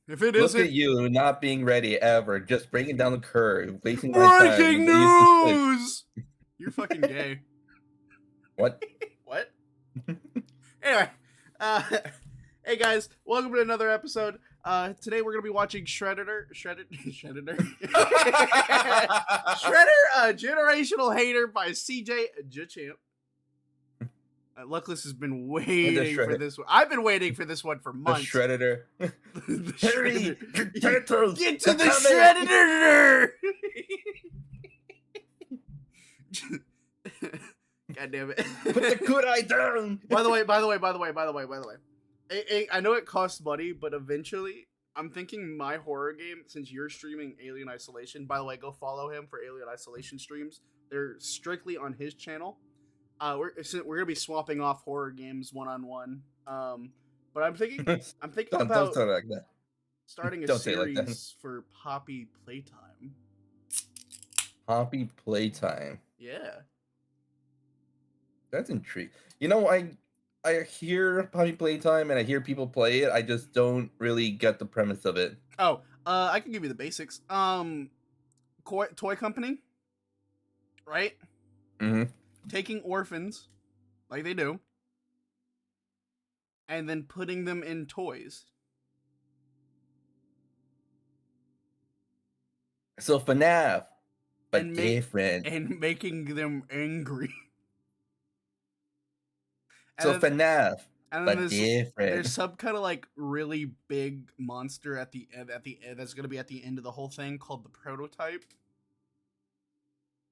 If it Look isn't, at you not being ready ever, just bringing down the curve, wasting my time. breaking news! You're fucking gay. What? What? Anyway, hey guys, welcome to another episode. Today we're gonna be watching Shredder, Generational Hater by CjDaChamp. Luckless has been waiting for this one. I've been waiting for this one for months. The Shredder. The Hurry! Shredder. Turtles! Get to the Shredder! God damn it! Put the good eye down. By the way. I know it costs money, but eventually, I'm thinking my horror game. Since you're streaming Alien Isolation, by the way, go follow him for Alien Isolation streams. They're strictly on his channel. We're gonna be swapping off horror games one-on-one. But I'm thinking about don't say it like that. starting a Don't say it like that. series for Poppy Playtime. Poppy Playtime. Yeah. That's intriguing. You know, I hear Poppy Playtime and I hear people play it. I just don't really get the premise of it. Oh, I can give you the basics. Toy company, right? Mm-hmm. Taking orphans, like they do, and then putting them in toys. So FNAF, but And different. And making them angry. So FNAF, and but then different. There's some kind of like really big monster at the end. That's gonna be at the end of the whole thing called the prototype.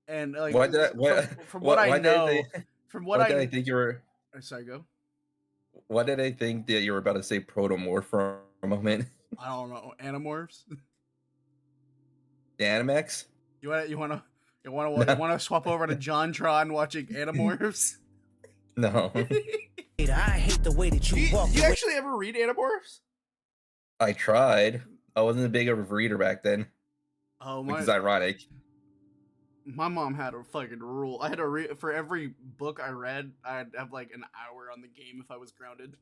And like, from what I think you were? Sorry, go. Why did I think that you were about to say protomorph for a moment? I don't know. Animorphs. The Animex? You want to swap over to JonTron watching Animorphs? No. I hate the way that you walk. You actually ever read Animorphs? I tried. I wasn't a big of a reader back then. Oh, which is ironic. My mom had a fucking rule. I had to read for every book I read. I'd have like an hour on the game if I was grounded.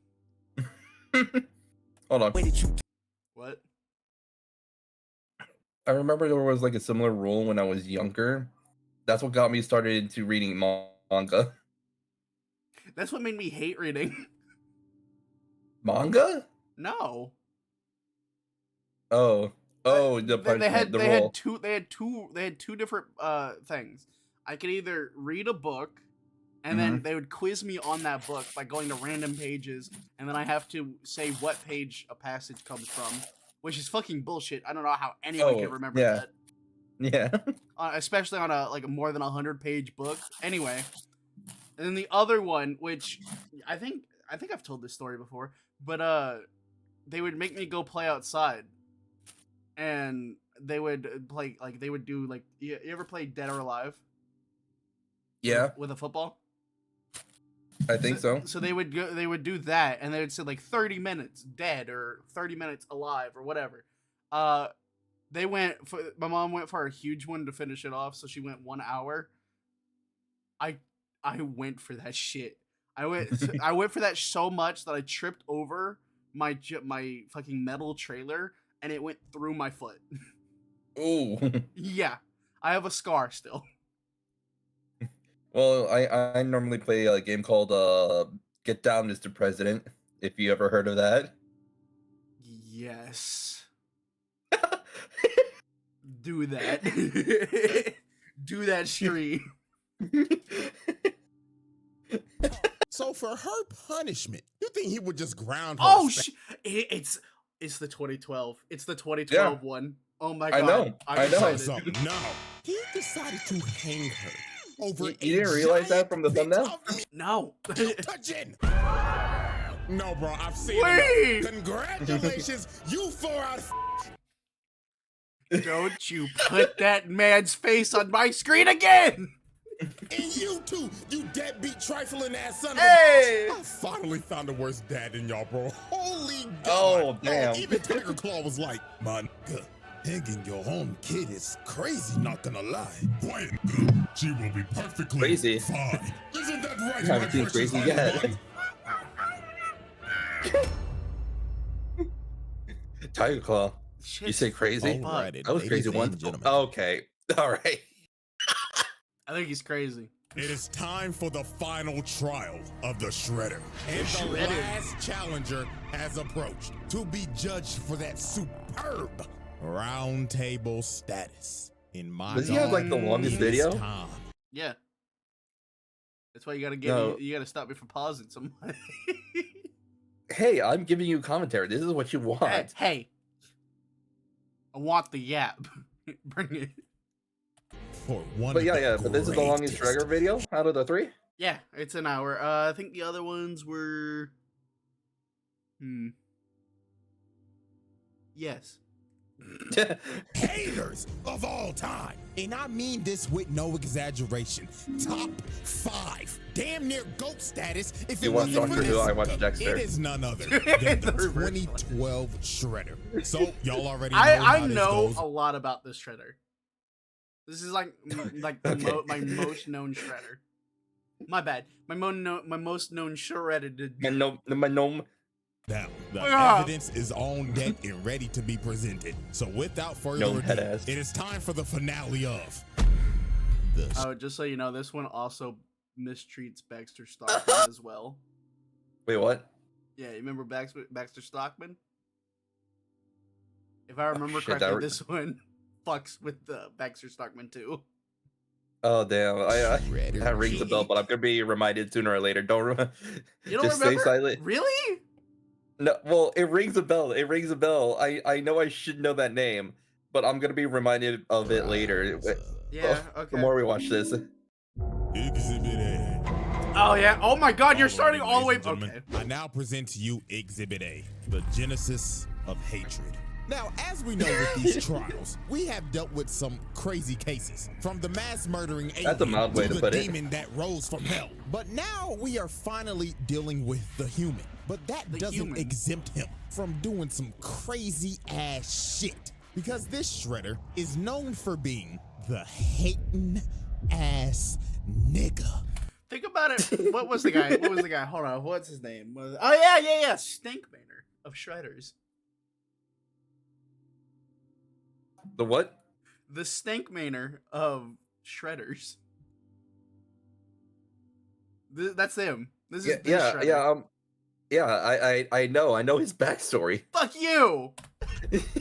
Hold on. What? I remember there was like a similar rule when I was younger. That's what got me started into reading manga. That's what made me hate reading. Manga? No. Oh, the punishment. They had two different things. I could either read a book, and then they would quiz me on that book by going to random pages, and then I have to say what page a passage comes from, which is fucking bullshit. I don't know how anyone can remember that. Yeah. Especially on a more than 100-page book. Anyway, and then the other one, which I think I've told this story before, but they would make me go play outside. And they would play, like, they would do, like, you ever play Dead or Alive? Yeah. With a football? I think so. So they would do that, and they would say, like, 30 minutes dead or 30 minutes alive or whatever. My mom went for a huge one to finish it off, so she went 1 hour. I went for that shit. I went for that so much that I tripped over my fucking metal trailer, and it went through my foot. Ooh. Yeah. I have a scar still. Well, I normally play a game called Get Down, Mr. President, if you ever heard of that. Yes. Do that. Do that stream. So for her punishment, you think he would just ground her? Oh, it's the 2012. It's the 2012 one. Oh my god. I know. No. He decided to hang her over. You didn't realize that from the thumbnail? No. Touching. No, bro. I've seen Wait. it. Congratulations. You 4 out of. Don't you put that man's face on my screen again. And you too, you deadbeat trifling ass son Hey! of a... I finally found the worst dad in y'all, bro. Holy God. Oh, damn. Even Tiger Claw was like, man, hanging your own kid is crazy, not gonna lie. Quiet, she will be perfectly crazy. Fine. Isn't that right, I haven't seen crazy yet. Tiger Claw. Shit's You say crazy? fuck. Alrighty, I was crazy ladies one. and gentlemen. Okay. All right. I think he's crazy. It is time for the final trial of the Shredder. And the Shredder. last challenger has approached to be judged for that superb round table status. In my Does he have like the longest it is video? time. Yeah. That's why you gotta No. you gotta stop me from pausing somebody. Hey, I'm giving you commentary. This is what you want. hey. I want the yap. Bring it. For one But of yeah, the yeah. But this is the longest greatest. Shredder video out of the 3. Yeah, it's an hour. I think the other ones were. Yes. Haters of all time. And I mean this with no exaggeration. Top 5. Damn near GOAT status. If You it watch wasn't for Doctor Who, this, I watch Dexter. it is none other than the The reverse 2012 Shredder. So y'all already know I how this know goes. a lot about this shredder. This is like Okay. my most known shredder. My bad. My most known shredded. My gnome. Now, the Ah. evidence is on deck and ready to be presented. So without further No ado, head ass. it is time for the finale of the Oh, just so you know, this one also mistreats Baxter Stockman as well. Wait, what? Yeah, you remember Baxter Stockman? If I remember shit, correctly, that- this one fucks with Baxter Stockman too. Oh damn! Shredder. That rings a bell, but I'm gonna be reminded sooner or later. Don't You don't just remember? stay silent. Really? No, well, it rings a bell. It rings a bell. I know I should know that name, but I'm gonna be reminded of it later. Yeah. The Okay. more we watch this, Exhibit A. Oh yeah. Oh my God! You're Alrighty, starting all the way. ladies and gentlemen, Okay. I now present to you Exhibit A, the genesis of hatred. Now, as we know with these trials, we have dealt with some crazy cases, from the mass murdering alien That's a mild way to the put it. demon that rose from hell. But now we are finally dealing with the human. But that The doesn't human. exempt him from doing some crazy ass shit. Because this shredder is known for being the hating ass nigga. Think about it. What was the guy? What was the guy? Hold on. What's his name? Oh yeah. Stinkmaner of Shredders. the what? The Stinkmaner of Shredders. That's him. This is Yeah, this yeah, Shredder. yeah. I know his backstory. Fuck you.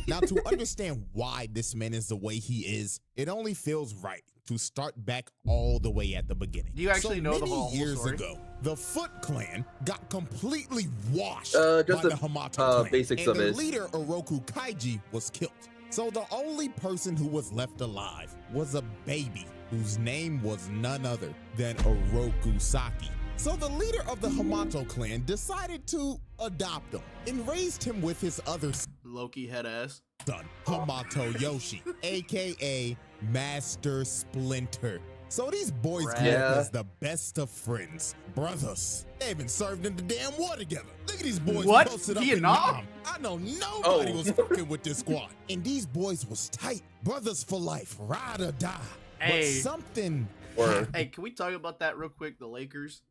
Now, to understand why this man is the way he is, it only feels right to start back all the way at the beginning. Do you actually so know the many whole years story? ago, the Foot Clan got completely washed Just by the, the Hamato clan, basics and of the it. leader Oroku Kaiji was killed. So the only person who was left alive was a baby whose name was none other than Oroku Saki. So the leader of the Hamato clan decided to adopt him and raised him with his other Loki head ass. son, Hamato Yoshi, aka Master Splinter. So these boys grew Yeah. up as the best of friends, brothers. They even served in the damn war together. Look at these boys What? posted up Vietnam? in Nam. I know nobody Oh. was fucking with this squad. And these boys was tight, brothers for life, ride or die. Hey. But something Or Hey, can we talk about that real quick? The Lakers.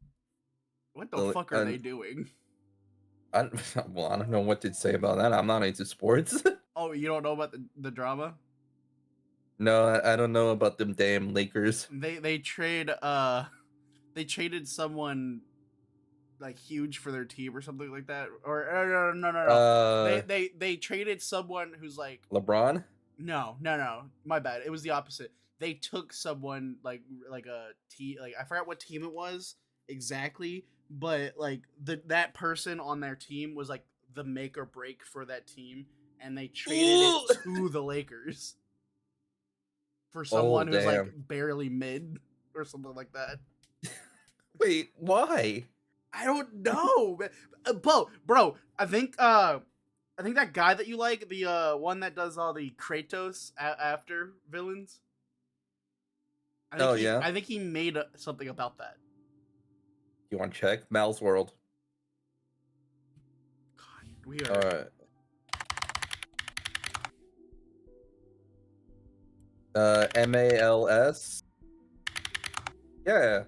What the The- fuck are they doing? I don't know what to say about that. I'm not into sports. Oh, you don't know about the drama? No, I don't know about them damn Lakers. They traded someone like huge for their team or something like that. Or no. They traded someone who's like LeBron. no. My bad. It was the opposite. They took someone like a team, like I forgot what team it was exactly, but like that person on their team was like the make or break for that team, and they traded it to the Lakers for someone who's like damn. barely mid or something like that. Wait, why? I don't know, bro. I think that guy that you like, the one that does all the Kratos after villains. Yeah. I think he made something about that. You want to check Mal's World? God, we All are. right. MALS. Yeah.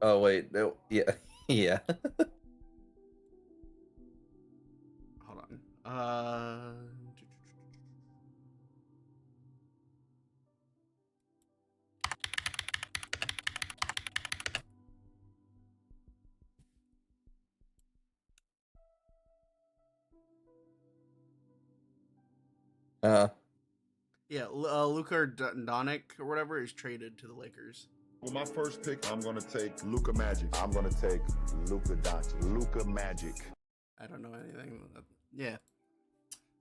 Oh wait, no, yeah, yeah. Hold Uh, yeah, Luka Doncic or whatever is traded to the Lakers. With my first pick, I'm gonna take Luka Magic. I'm gonna take Luka Doncic. Luka Magic. I don't know anything. Yeah.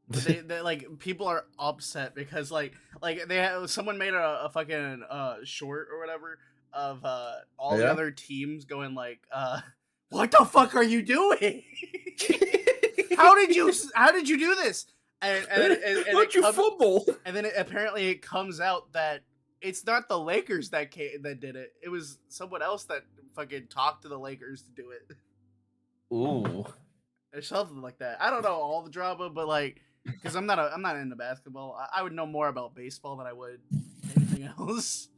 But they like people are upset because like they have someone made a fucking short or whatever of all the other teams going like what the fuck are you doing? how did you do this? And How'd you fumble? And then apparently it comes out that it's not the Lakers that did it. It was someone else that fucking talked to the Lakers to do it. Ooh. Or something like that. I don't know all the drama, but like, because I'm not into basketball. I would know more about baseball than I would anything else.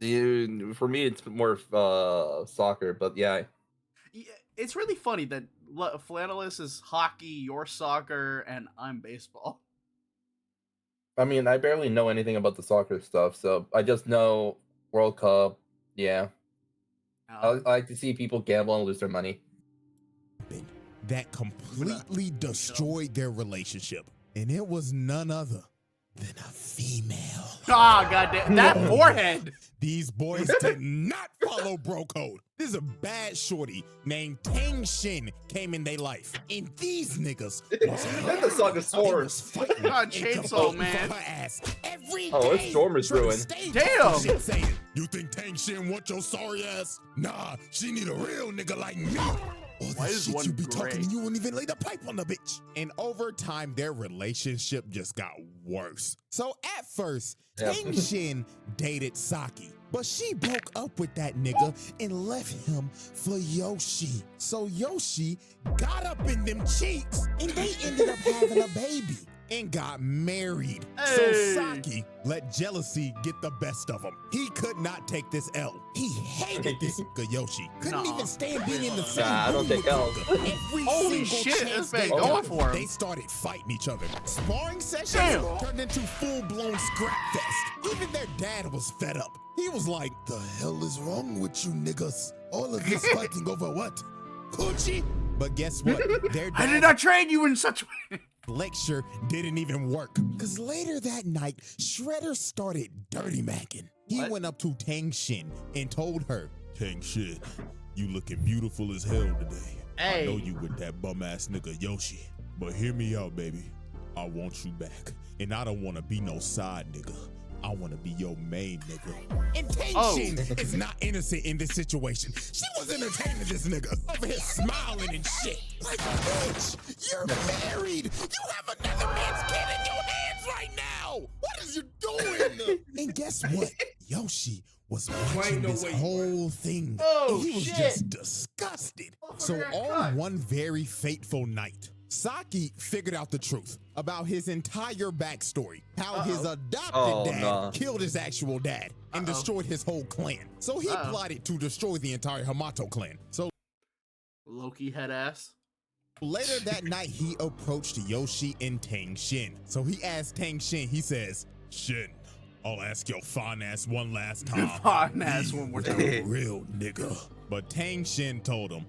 Dude, for me, it's more soccer, but yeah. It's really funny that Flannelist is hockey, you're soccer, and I'm baseball. I mean, I barely know anything about the soccer stuff, so I just know World Cup. Yeah. I like to see people gamble and lose their money. That completely destroyed their relationship. And it was none other than a female. Ah, goddamn. That forehead. These boys did not follow bro code. This is a bad shorty named Tang Shin came in their life. And these niggas was The song is Storms. God, Chainsaw Man. Oh, it's Stormer's ruined. Damn. Saying, you think Tang Shin want your sorry ass? Nah, she need a real nigga like me. All Why that is shit one you be gray? talking, you won't even lay the pipe on the bitch. And over time, their relationship just got worse. So at first, Tang Shin dated Saki, but she broke up with that nigga and left him for Yoshi. So Yoshi got up in them cheeks and they ended up having a baby and got married. So Hey. Saki let jealousy get the best of him. He could not take this L. He hated this nigga Yoshi. Couldn't Nah. even stand being in the same Nah, I don't room take with L's. nigga. Every Holy single shit, chance this man they going got, for him. they started fighting each other. Sparring sessions Damn. turned into full-blown scrap fest. Even their dad was fed up. He was like, the hell is wrong with you niggas? All of this fighting over what? Coochie? But guess what? Their I did dad not train you in such a way. lecture didn't even work. Cause later that night, Shredder started dirty macking. He What? went up to Tang Shin and told her, Tang Shin, you looking beautiful as hell today. I know Hey. you with that bum ass nigga Yoshi. But hear me out, baby. I want you back. And I don't wanna be no side nigga. I wanna be your main nigga. And Tang Oh. Shin is not innocent in this situation. She was entertaining this nigga. Over here smiling and shit. Like, bitch, you're married. You have another man's kid in your hands right now. What is you doing? And guess what? Yoshi was watching this whole thing. Oh, and he was shit. just disgusted. So on one very fateful night, Saki figured out the truth about his entire backstory. How his adopted dad killed his actual dad and destroyed his whole clan. So he plotted to destroy the entire Hamato clan. So Loki head ass. later that night, he approached Yoshi and Tang Shin. So he asked Tang Shin, he says, Shin, I'll ask your fine ass one last time. Fine ass one more time. You a real nigga. But Tang Shin told him,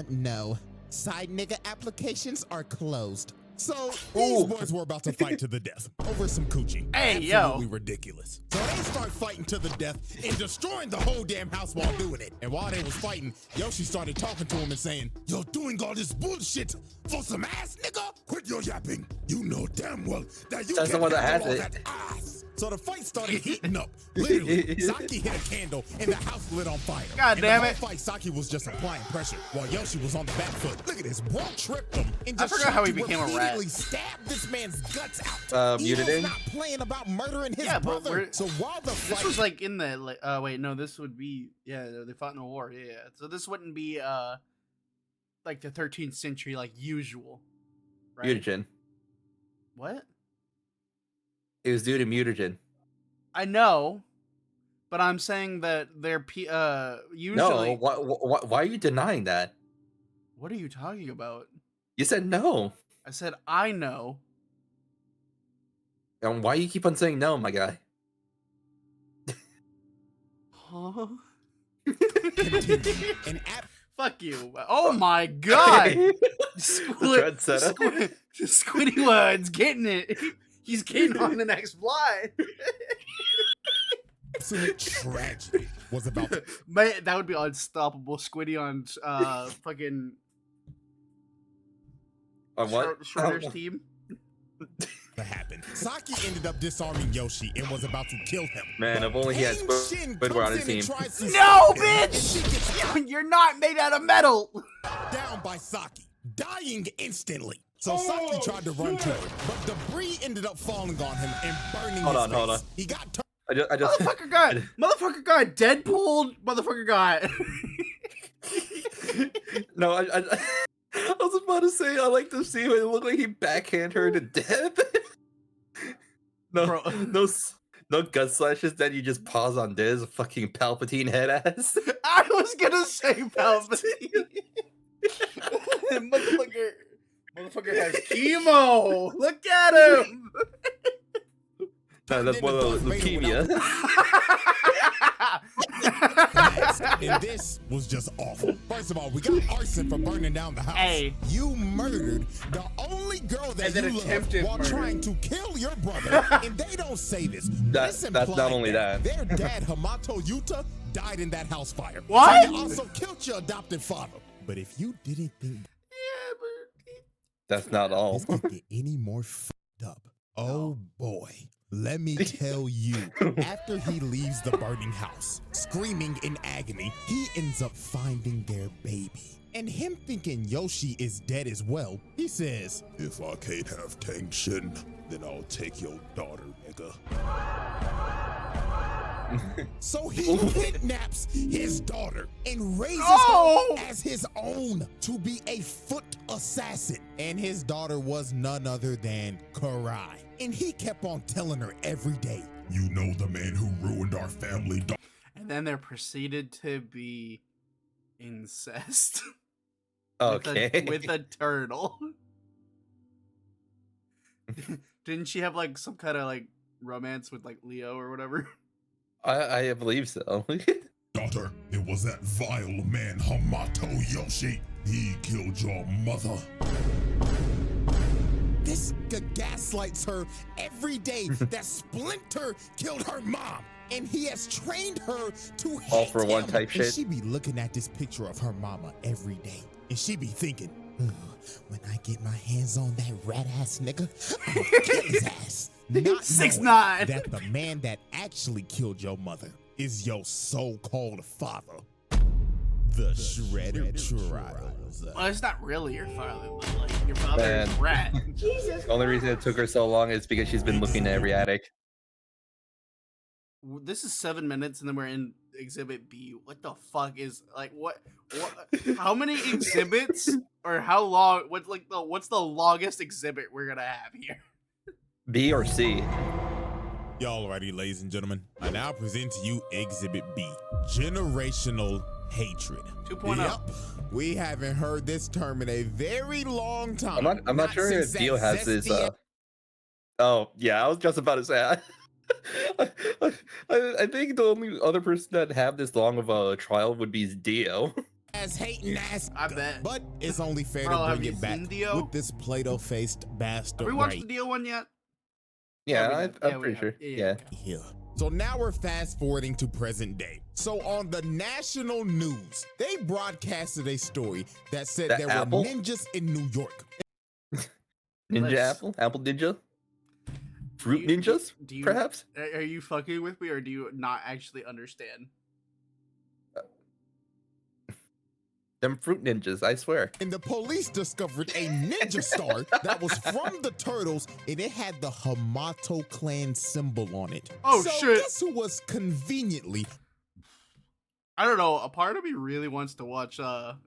no. Side nigga applications are closed. So these boys were about to fight to the death over some coochie. Hey, Absolutely yo. ridiculous. So they start fighting to the death and destroying the whole damn house while doing it. And while they was fighting, Yoshi started talking to him and saying, you're doing all this bullshit for some ass nigga? Quit your yapping. You know damn well that you That's the can't one that handle has all it. that ass. So the fight started heating up. Literally, Saki hit a candle and the house lit on fire. God In damn the it. whole fight, Saki was just applying pressure while Yoshi was on the back foot. Look at this, bro tripped him and I just forgot how he tried to became a rat. repeatedly stabbed this man's guts out. He was mutating? not playing about murdering his Yeah, but brother. So while the This fight was like in the like, wait, no, this would be they fought in a war. Yeah. So this wouldn't be like the 13th century like usual. Right? Mutagen. What? It was due to mutagen. I know, but I'm saying that they're usually. No, why are you denying that? What are you talking about? You said no. I said I know. And why you keep on saying no, my guy? Huh? Continue. An app Fuck you. Oh my god. Trendsetter. Squidward's getting it. He's getting on the next fly. absolute tragedy was about to Man, that would be unstoppable. Squiddy on fucking On what? Shredder's team. happen. Saki ended up disarming Yoshi and was about to kill him. Man, if only he had Shin Squidward on comes his in and team. tries to No, stop him, and bitch! she gets You're not made out of metal. down by Saki, dying instantly. So Saki tried to run to her, but debris ended up falling on him and burning his face. Hold on. He got turned. I just Motherfucker got Deadpool. Motherfucker got. No, I was about to say I like to see when it looked like he backhand her to death. No, Bro. no gut slashes. Then you just pause on this fucking Palpatine head ass. I was gonna say Palpatine. Motherfucker has chemo. Look at him. No, that's one of the leukemia. And this was just awful. First of all, we got arson for burning down the house. Hey. You murdered the only girl that And then you loved attempted while murder. trying to kill your brother. And they don't say this. That's This not implied only that. their dad, Hamato Yuta, died in that house fire. What? So you also killed your adopted father. But if you didn't think That's not all. this could get any more fucked up, oh boy. Let me tell you, after he leaves the burning house, screaming in agony, he ends up finding their baby. And him thinking Yoshi is dead as well, he says, "If I can't have Tang Shin, then I'll take your daughter, nigga." So he kidnaps his daughter and raises Oh! her as his own to be a foot assassin. And his daughter was none other than Karai. And he kept on telling her every day, "You know the man who ruined our family." And then there proceeded to be incest. Okay. With a turtle. Didn't she have like some kind of like romance with like Leo or whatever? I believe so. Daughter, it was that vile man Hamato Yoshi. He killed your mother. This gaslights her every day that Splinter killed her mom. And he has trained her to hate All for one him. type And shit. she be looking at this picture of her mama every day. And she be thinking, when I get my hands on that rat ass nigga, I'm gonna kill his ass. Not knowing 6'9". that the man that actually killed your mother is your so-called father. The Shredder Trials. Well, it's not really your father, but like your father is Man. rat. The only reason it took her so long is because she's been looking at every attic. This is 7 minutes, and then we're in Exhibit B. What the fuck is like what? How many exhibits or how long? What's the longest exhibit we're gonna have here? B or C? Y'all ready, ladies and gentlemen? I now present to you Exhibit B, Generational Hatred. 2.0. Yup, we haven't heard this term in a very long time. I'm not sure if since Dio that has this. zesty Oh yeah, I was just about to say. I think the only other person that have this long of a trial would be Dio. ass hating ass. I bet. But it's only fair Bro, to have bring you it back seen Dio? with this Play-Doh-faced bastard Have we watched right the deal one yet? Yeah, we have. Yeah, I'm we pretty have. sure. Yeah. here. So now we're fast forwarding to present day. So on the national news, they broadcasted a story that said That there Apple? were ninjas in New York. Ninja Let's- Apple Ninja, Fruit Do you- Ninjas, do you- perhaps. Are you fucking with me, or do you not actually understand? Them Fruit Ninjas, I swear. And the police discovered a ninja star that was from the Turtles, and it had the Hamato clan symbol on it. Oh, so shit. guess who was conveniently I don't know. A part of me really wants to watch.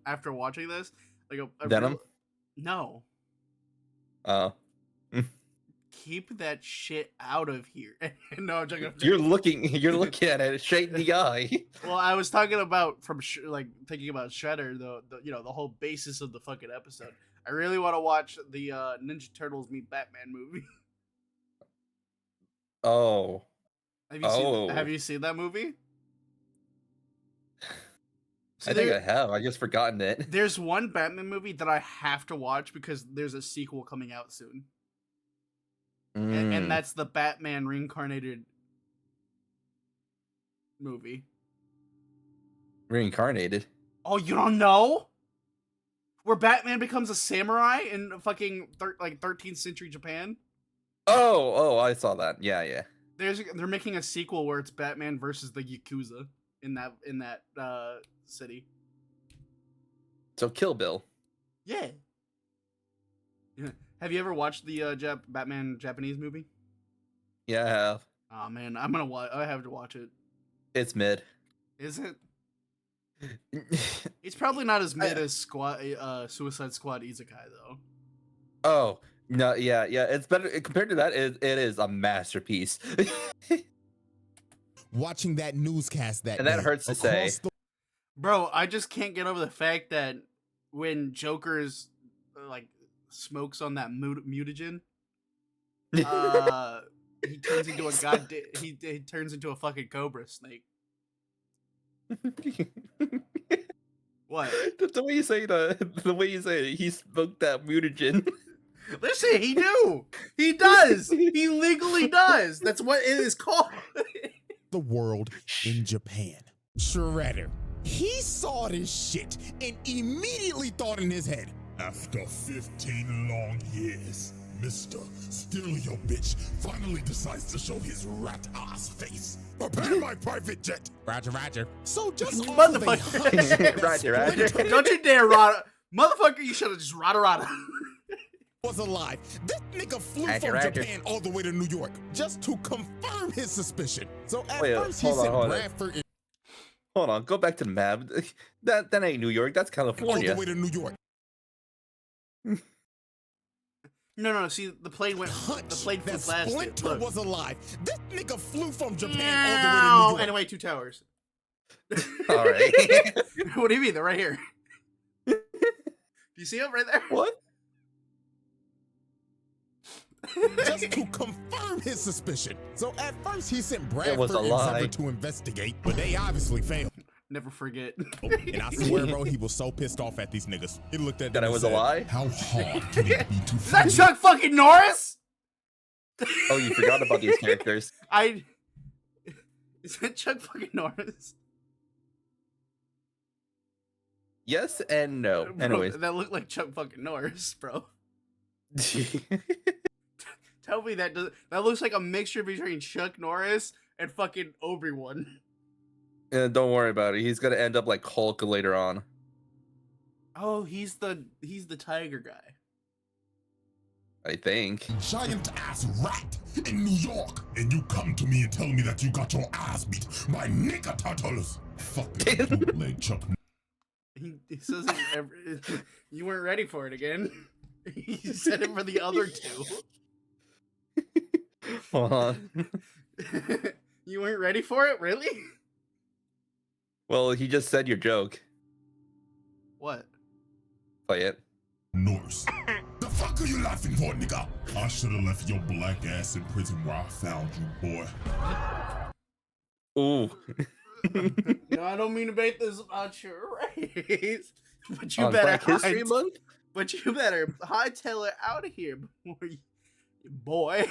After watching this, like Venom? No, keep that shit out of here. No, I'm joking. You're looking at it straight in the eye. Well, I was talking about thinking about Shredder, the whole basis of the fucking episode. I really want to watch the Ninja Turtles meet Batman movie. Oh. Have you seen that movie? See, I think I have. I just forgotten it. There's one Batman movie that I have to watch because there's a sequel coming out soon. And that's the Batman reincarnated movie. Reincarnated? Oh, you don't know? Where Batman becomes a samurai in fucking 13th century Japan? Oh, I saw that. Yeah. They're making a sequel where it's Batman versus the Yakuza in that city. So Kill Bill. Yeah. Have you ever watched the Batman Japanese movie? Yeah, I have. Oh man, I have to watch it. It's mid. Is it? It's probably not as mid as Suicide Squad Isekai though. Oh no, yeah. It's better compared to that. It is a masterpiece. Watching that newscast that and that day, hurts to say. Bro, I just can't get over the fact that when Joker's like smokes on that mutagen, he turns into a he turns into a fucking cobra snake. What? The way you say it, he smoked that mutagen. Listen, he knew. He does. He legally does. That's what it is called. The world in Japan. Shredder. He saw this shit and immediately thought in his head, after 15 long years, Mr. Steal Your Bitch finally decides to show his rat ass face. Prepare my private jet. Roger. So just Motherfucker. Roger. Don't you dare rada. Motherfucker, you should have just rada. Was alive. This nigga flew from Japan all the way to New York just to confirm his suspicion. So at first he said Bradford. Hold on, go back to the map. That ain't New York. That's California. All the way to New York. No. See, the plane went. The plane flew past it. Splinter was alive. This nigga flew from Japan all the way to New York. Anyway, two towers. All right. What do you mean? They're right here. Do you see them right there? What? Just to confirm his suspicion. So at first he sent Bradford and Zephyr to investigate, but they obviously failed. Never forget. And I swear, bro, he was so pissed off at these niggas. He looked at them that I was and said, a lie? How hard can it be to Is that Chuck fucking Norris? Oh, you forgot about these characters. Is that Chuck fucking Norris? Yes and no. Bro, Anyways. that looked like Chuck fucking Norris, bro. Tell me that looks like a mixture between Chuck Norris and fucking Obi-Wan. Don't worry about it. He's gonna end up like Hulk later on. Oh, he's the tiger guy. I think. Giant ass rat in New York, and you come to me and tell me that you got your ass beat by nigga turtles. Fucking bootleg Chuck. He says it you weren't ready for it again. He said it for the other two. Hold on. You weren't ready for it, really? Well, he just said your joke. What? Play it. Norse. The fuck are you laughing for, nigga? I should have left your black ass in prison where I found you, boy. Ooh. No, I don't mean to make this about your race. But you On better Black History Month? But you better hightail it out of here, boy.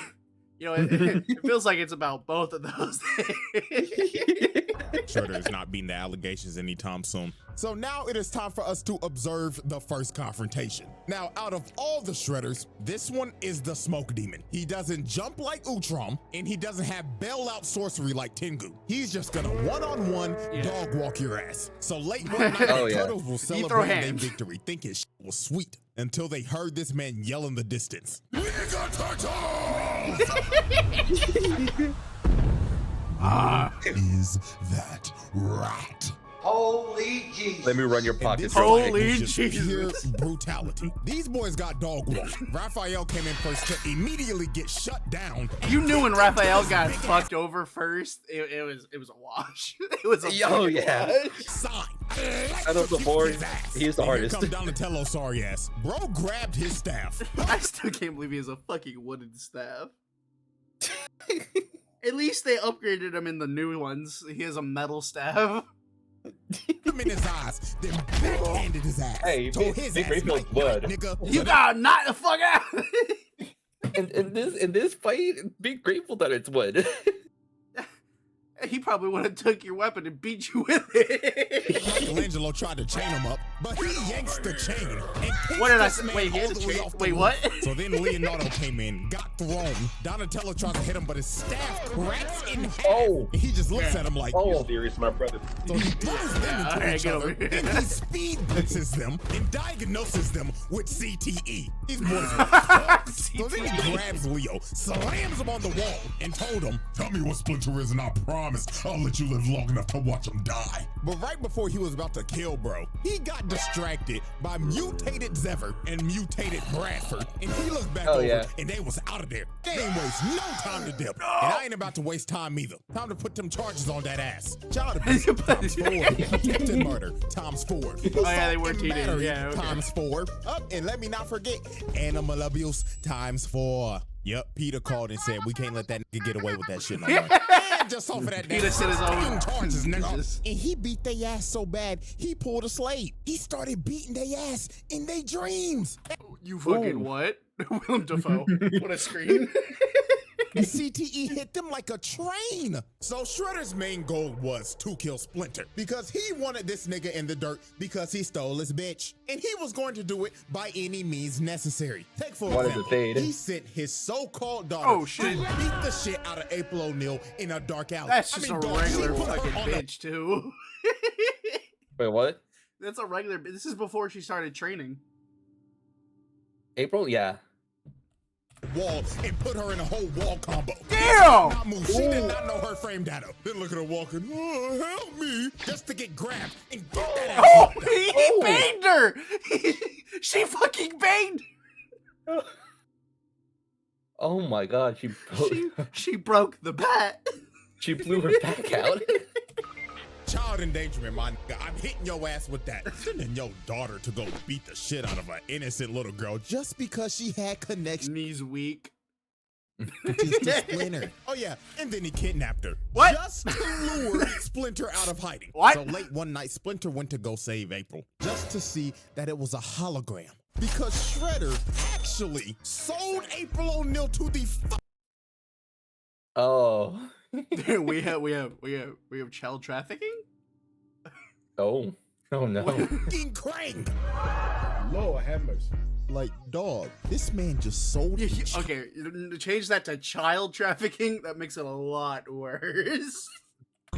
You know, it feels like it's about both of those things. Shredder is not beating the allegations anytime soon. So now it is time for us to observe the first confrontation. Now, out of all the Shredders, this one is the Smoke Demon. He doesn't jump like Utrom, and he doesn't have bailout sorcery like Tengu. He's just gonna one-on-one dog walk your ass. So late one night, the Turtles will celebrate their victory, thinking shit was sweet, until they heard this man yell in the distance. Nigga Turtles! Is that rat? Holy Jesus. Let me run your pockets. Holy Jesus. Brutality. These boys got dog walk. Raphael came in first to immediately get shut down. You knew when Raphael got fucked over first, it was a wash. It was a wash. Sign. Out of the four, he's the hardest. Here come Donatello, sorry ass. Bro grabbed his staff. I still can't believe he has a fucking wooden staff. At least they upgraded him in the new ones. He has a metal staff. Him in his eyes, then backhanded his ass. Hey, Told Big his Big ass, Grateful's "Night, blood. night, nigga." You gotta knock the fuck out. In this fight, be grateful that it's wood. He probably would have took your weapon and beat you with it. Michelangelo tried to chain him up, but he yanks the chain. And What did I kicks say? this Wait, man he had all to the way chain- off the wait, roof. what? So then Leonardo came in, got thrown. Donatello tries to hit him, but his staff cracks in half. Oh. And he just looks at him like, Oh, Serious, my brother. so he throws them into Alright, each get other, over here. and he speed blitzes them and diagnoses them with CTE. These boys were fucked. So then he grabs Leo, slams him on the wall, and told him, Tell me what Splinter is and I promise I'll let you live long enough to watch him die. but right before he was about to kill bro, he got distracted by mutated Zever and mutated Bradford, and he looked back Oh, over, yeah. and they was out of there. They ain't waste no time to dip, and I ain't about to waste time either. Time to put them charges on that ass. Child abuse times 4, attempted murder times 4. Oh, yeah, they were Assault and cheating. battery Yeah, okay. times 4. Up, and let me not forget, animal abuse times 4. Yep, Peter called and said we can't let that nigga get away with that shit no more. And just off of that, Peter said his own charges, nigga. charges. And he beat their ass so bad, he pulled a slate. He started beating their ass in their dreams. You fucking Ooh. what? Willem Dafoe. What a screen. And CTE hit them like a train. So Shredder's main goal was to kill Splinter because he wanted this nigga in the dirt because he stole his bitch. And he was going to do it by any means necessary. Take for Wanted example, to fade. he sent his so-called daughter Oh, shit. to beat the shit out of April O'Neil in a dark alley. That's just a dog, regular he put her fucking on a bitch, too. wait, what? That's a regular. This is before she started training. April? Yeah. wall and put her in a whole wall combo. Damn! Not move. She did not know her frame data. Then look at her walking. Oh, help me! Just to get grabbed and get that ass. Oh, knocked out. he banged her! She fucking banged! Oh my god, She broke the bat. she blew her back out. Child endangerment, my nigga. I'm hitting your ass with that. Sending your daughter to go beat the shit out of an innocent little girl just because she had connection Knees weak. to Splinter. Oh yeah, and then he kidnapped her. What? Just to lure Splinter out of hiding. What? So late one night, Splinter went to go save April, just to see that it was a hologram. Because Shredder actually sold April O'Neil to the Oh. we have child trafficking? Oh. Oh no. fucking crank. Lord have mercy. Like, dog, this man just sold Yeah, a okay, change that to child trafficking. That makes it a lot worse.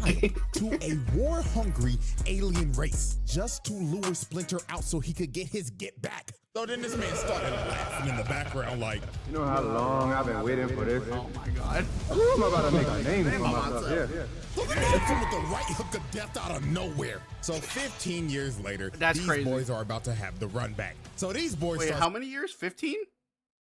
to a war-hungry alien race just to lure Splinter out so he could get his get back. So then this man started laughing in the background like, You know how long I've been waiting for this? Oh my god. I'm about to make a name for myself. Yeah. so the man threw with the right hook of death out of nowhere. So 15 years later, That's these crazy. boys are about to have the run back. So these boys Wait, start how many years? 15?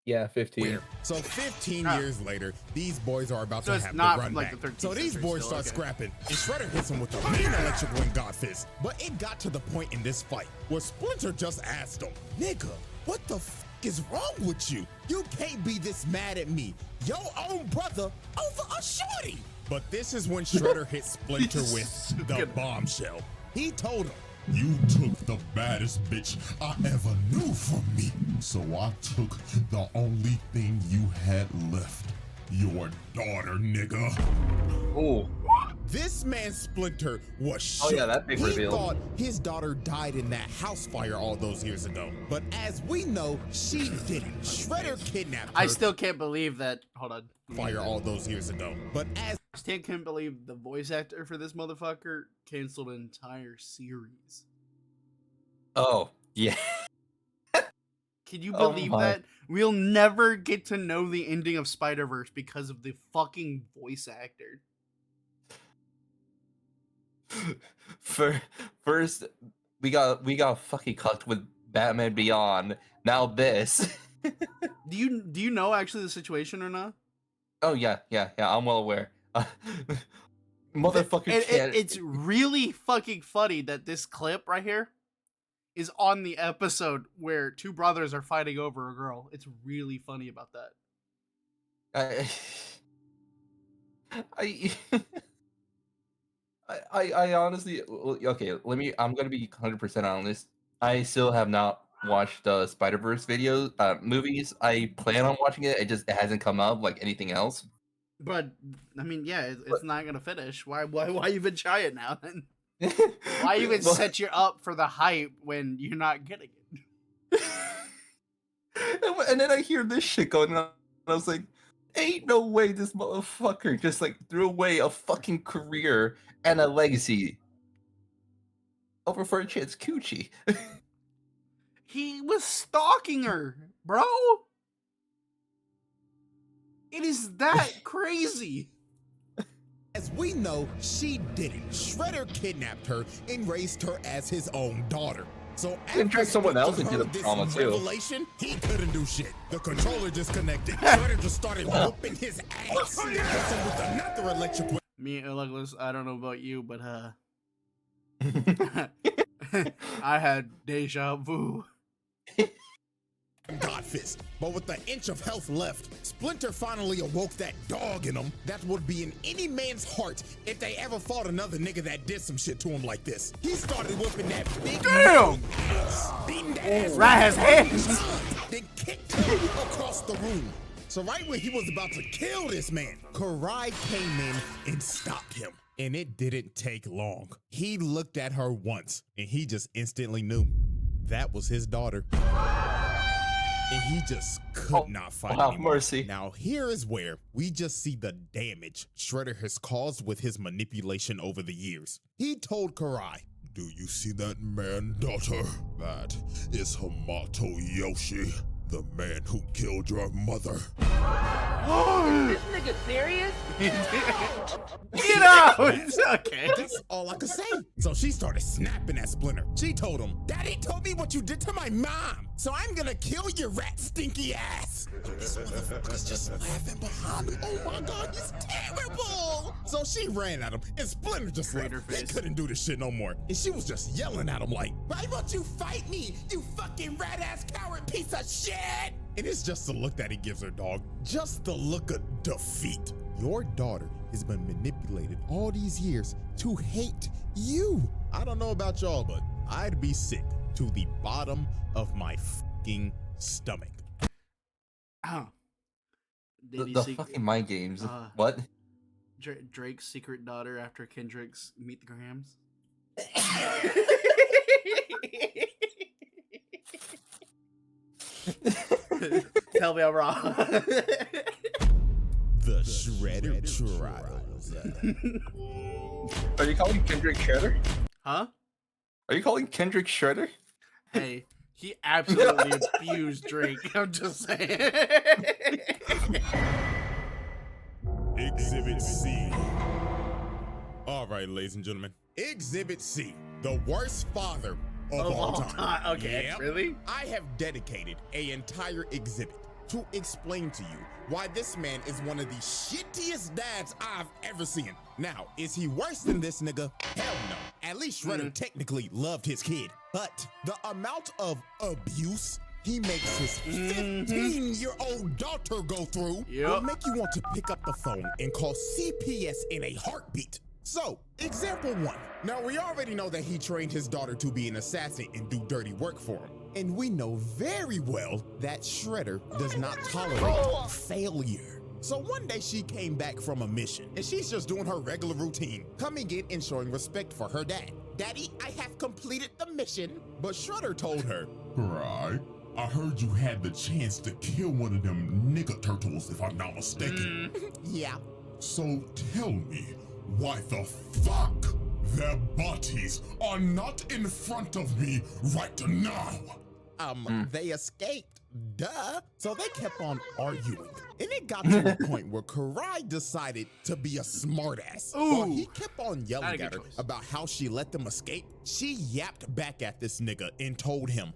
Yeah, 15. Weird. So 15 Oh. years later, these boys are about So to it's have not the run like back. the 13th So these century boys still, start okay. scrapping, and Shredder hits him with a mean electric wing god fist. But it got to the point in this fight where Splinter just asked him, "Nigga, what the f is wrong with you? You can't be this mad at me, your own brother, over a shorty." But this is when Shredder hit Splinter with the bombshell. He told him, You took the baddest bitch I ever knew from me. So I took the only thing you had left. Your daughter, nigga. Oh. this man Splinter was shook. Oh, yeah, that big he reveal. thought his daughter died in that house fire all those years ago. But as we know, she didn't. Shredder kidnapped her. I still can't believe that. Hold on. fire all those years ago. But as I still can't believe the voice actor for this motherfucker canceled an entire series. Oh. Yeah. Can you Oh believe my. that? We'll never get to know the ending of Spider-Verse because of the fucking voice actor. First, we got fucking cucked with Batman Beyond. Now this. Do you know actually the situation or not? Oh yeah. I'm well aware. Motherfucker can't. It's really fucking funny that this clip right here is on the episode where two brothers are fighting over a girl. It's really funny about that. I honestly, okay, I'm gonna be 100% honest. I still have not watched the Spider-Verse movies. I plan on watching it. It hasn't come up like anything else. But I mean, yeah, it's not gonna finish. Why even try it now then? Why even set you up for the hype when you're not getting it? And then I hear this shit going on, and I was like, ain't no way this motherfucker just like threw away a fucking career and a legacy over for a chance coochie. He was stalking her, bro. It is that crazy. As we know, she didn't. Shredder kidnapped her and raised her as his own daughter. So and trick someone else into the trauma too. Revelation, he couldn't do shit. The controller disconnected. Shredder just started whooping his ass. With another electric. Me, Douglas, I don't know about you, but I had deja vu. Godfist, but with an inch of health left, Splinter finally awoke that dog in him that would be in any man's heart if they ever fought another nigga that did some shit to him like this. He started whooping that big ass, beating the ass right his hands, then kicked him across the room. So right when he was about to kill this man, Karai came in and stopped him. And it didn't take long. He looked at her once and he just instantly knew that was his daughter. And he just could not fight anymore. Mercy. Now here is where we just see the damage Shredder has caused with his manipulation over the years. He told Karai, "Do you see that man, daughter? That is Hamato Yoshi, the man who killed your mother." Is this nigga serious? Get out! Okay. That's all I could say. So she started snapping at Splinter. She told him, "Daddy told me what you did to my mom, so I'm gonna kill your rat stinky ass." This motherfucker's just laughing behind me. Oh my God, he's terrible. So she ran at him and Splinter just left. He couldn't do this shit no more. And she was just yelling at him like, "Why won't you fight me, you fucking rat ass coward piece of shit?" And it's just the look that he gives her, dog. Just the look of defeat. Your daughter has been manipulated all these years to hate you. I don't know about y'all, but I'd be sick to the bottom of my fucking stomach. The fucking mind games. What? Drake's secret daughter after Kendrick's Meet the Grahams. Tell me I'm wrong. The Shredder Trials. Are you calling Kendrick Shredder? Huh? Are you calling Kendrick Shredder? Hey, he absolutely abused Drake. I'm just saying. Exhibit C. All right, ladies and gentlemen. Exhibit C. The worst father of all time. Okay, yep. Really? I have dedicated an entire exhibit to explain to you why this man is one of the shittiest dads I've ever seen. Now, is he worse than this nigga? Hell no. At least Shredder technically loved his kid. But the amount of abuse he makes his 15-year-old daughter go through will make you want to pick up the phone and call CPS in a heartbeat. So, example 1. Now, we already know that he trained his daughter to be an assassin and do dirty work for him. And we know very well that Shredder does not tolerate failure. So one day she came back from a mission and she's just doing her regular routine, coming in and showing respect for her dad. "Daddy, I have completed the mission." But Shredder told her, "Right. I heard you had the chance to kill one of them nigga turtles, if I'm not mistaken." "Yeah." "So tell me, why the fuck their bodies are not in front of me right now?" They escaped, duh. So they kept on arguing. And it got to a point where Karai decided to be a smartass. While he kept on yelling at her about how she let them escape, she yapped back at this nigga and told him,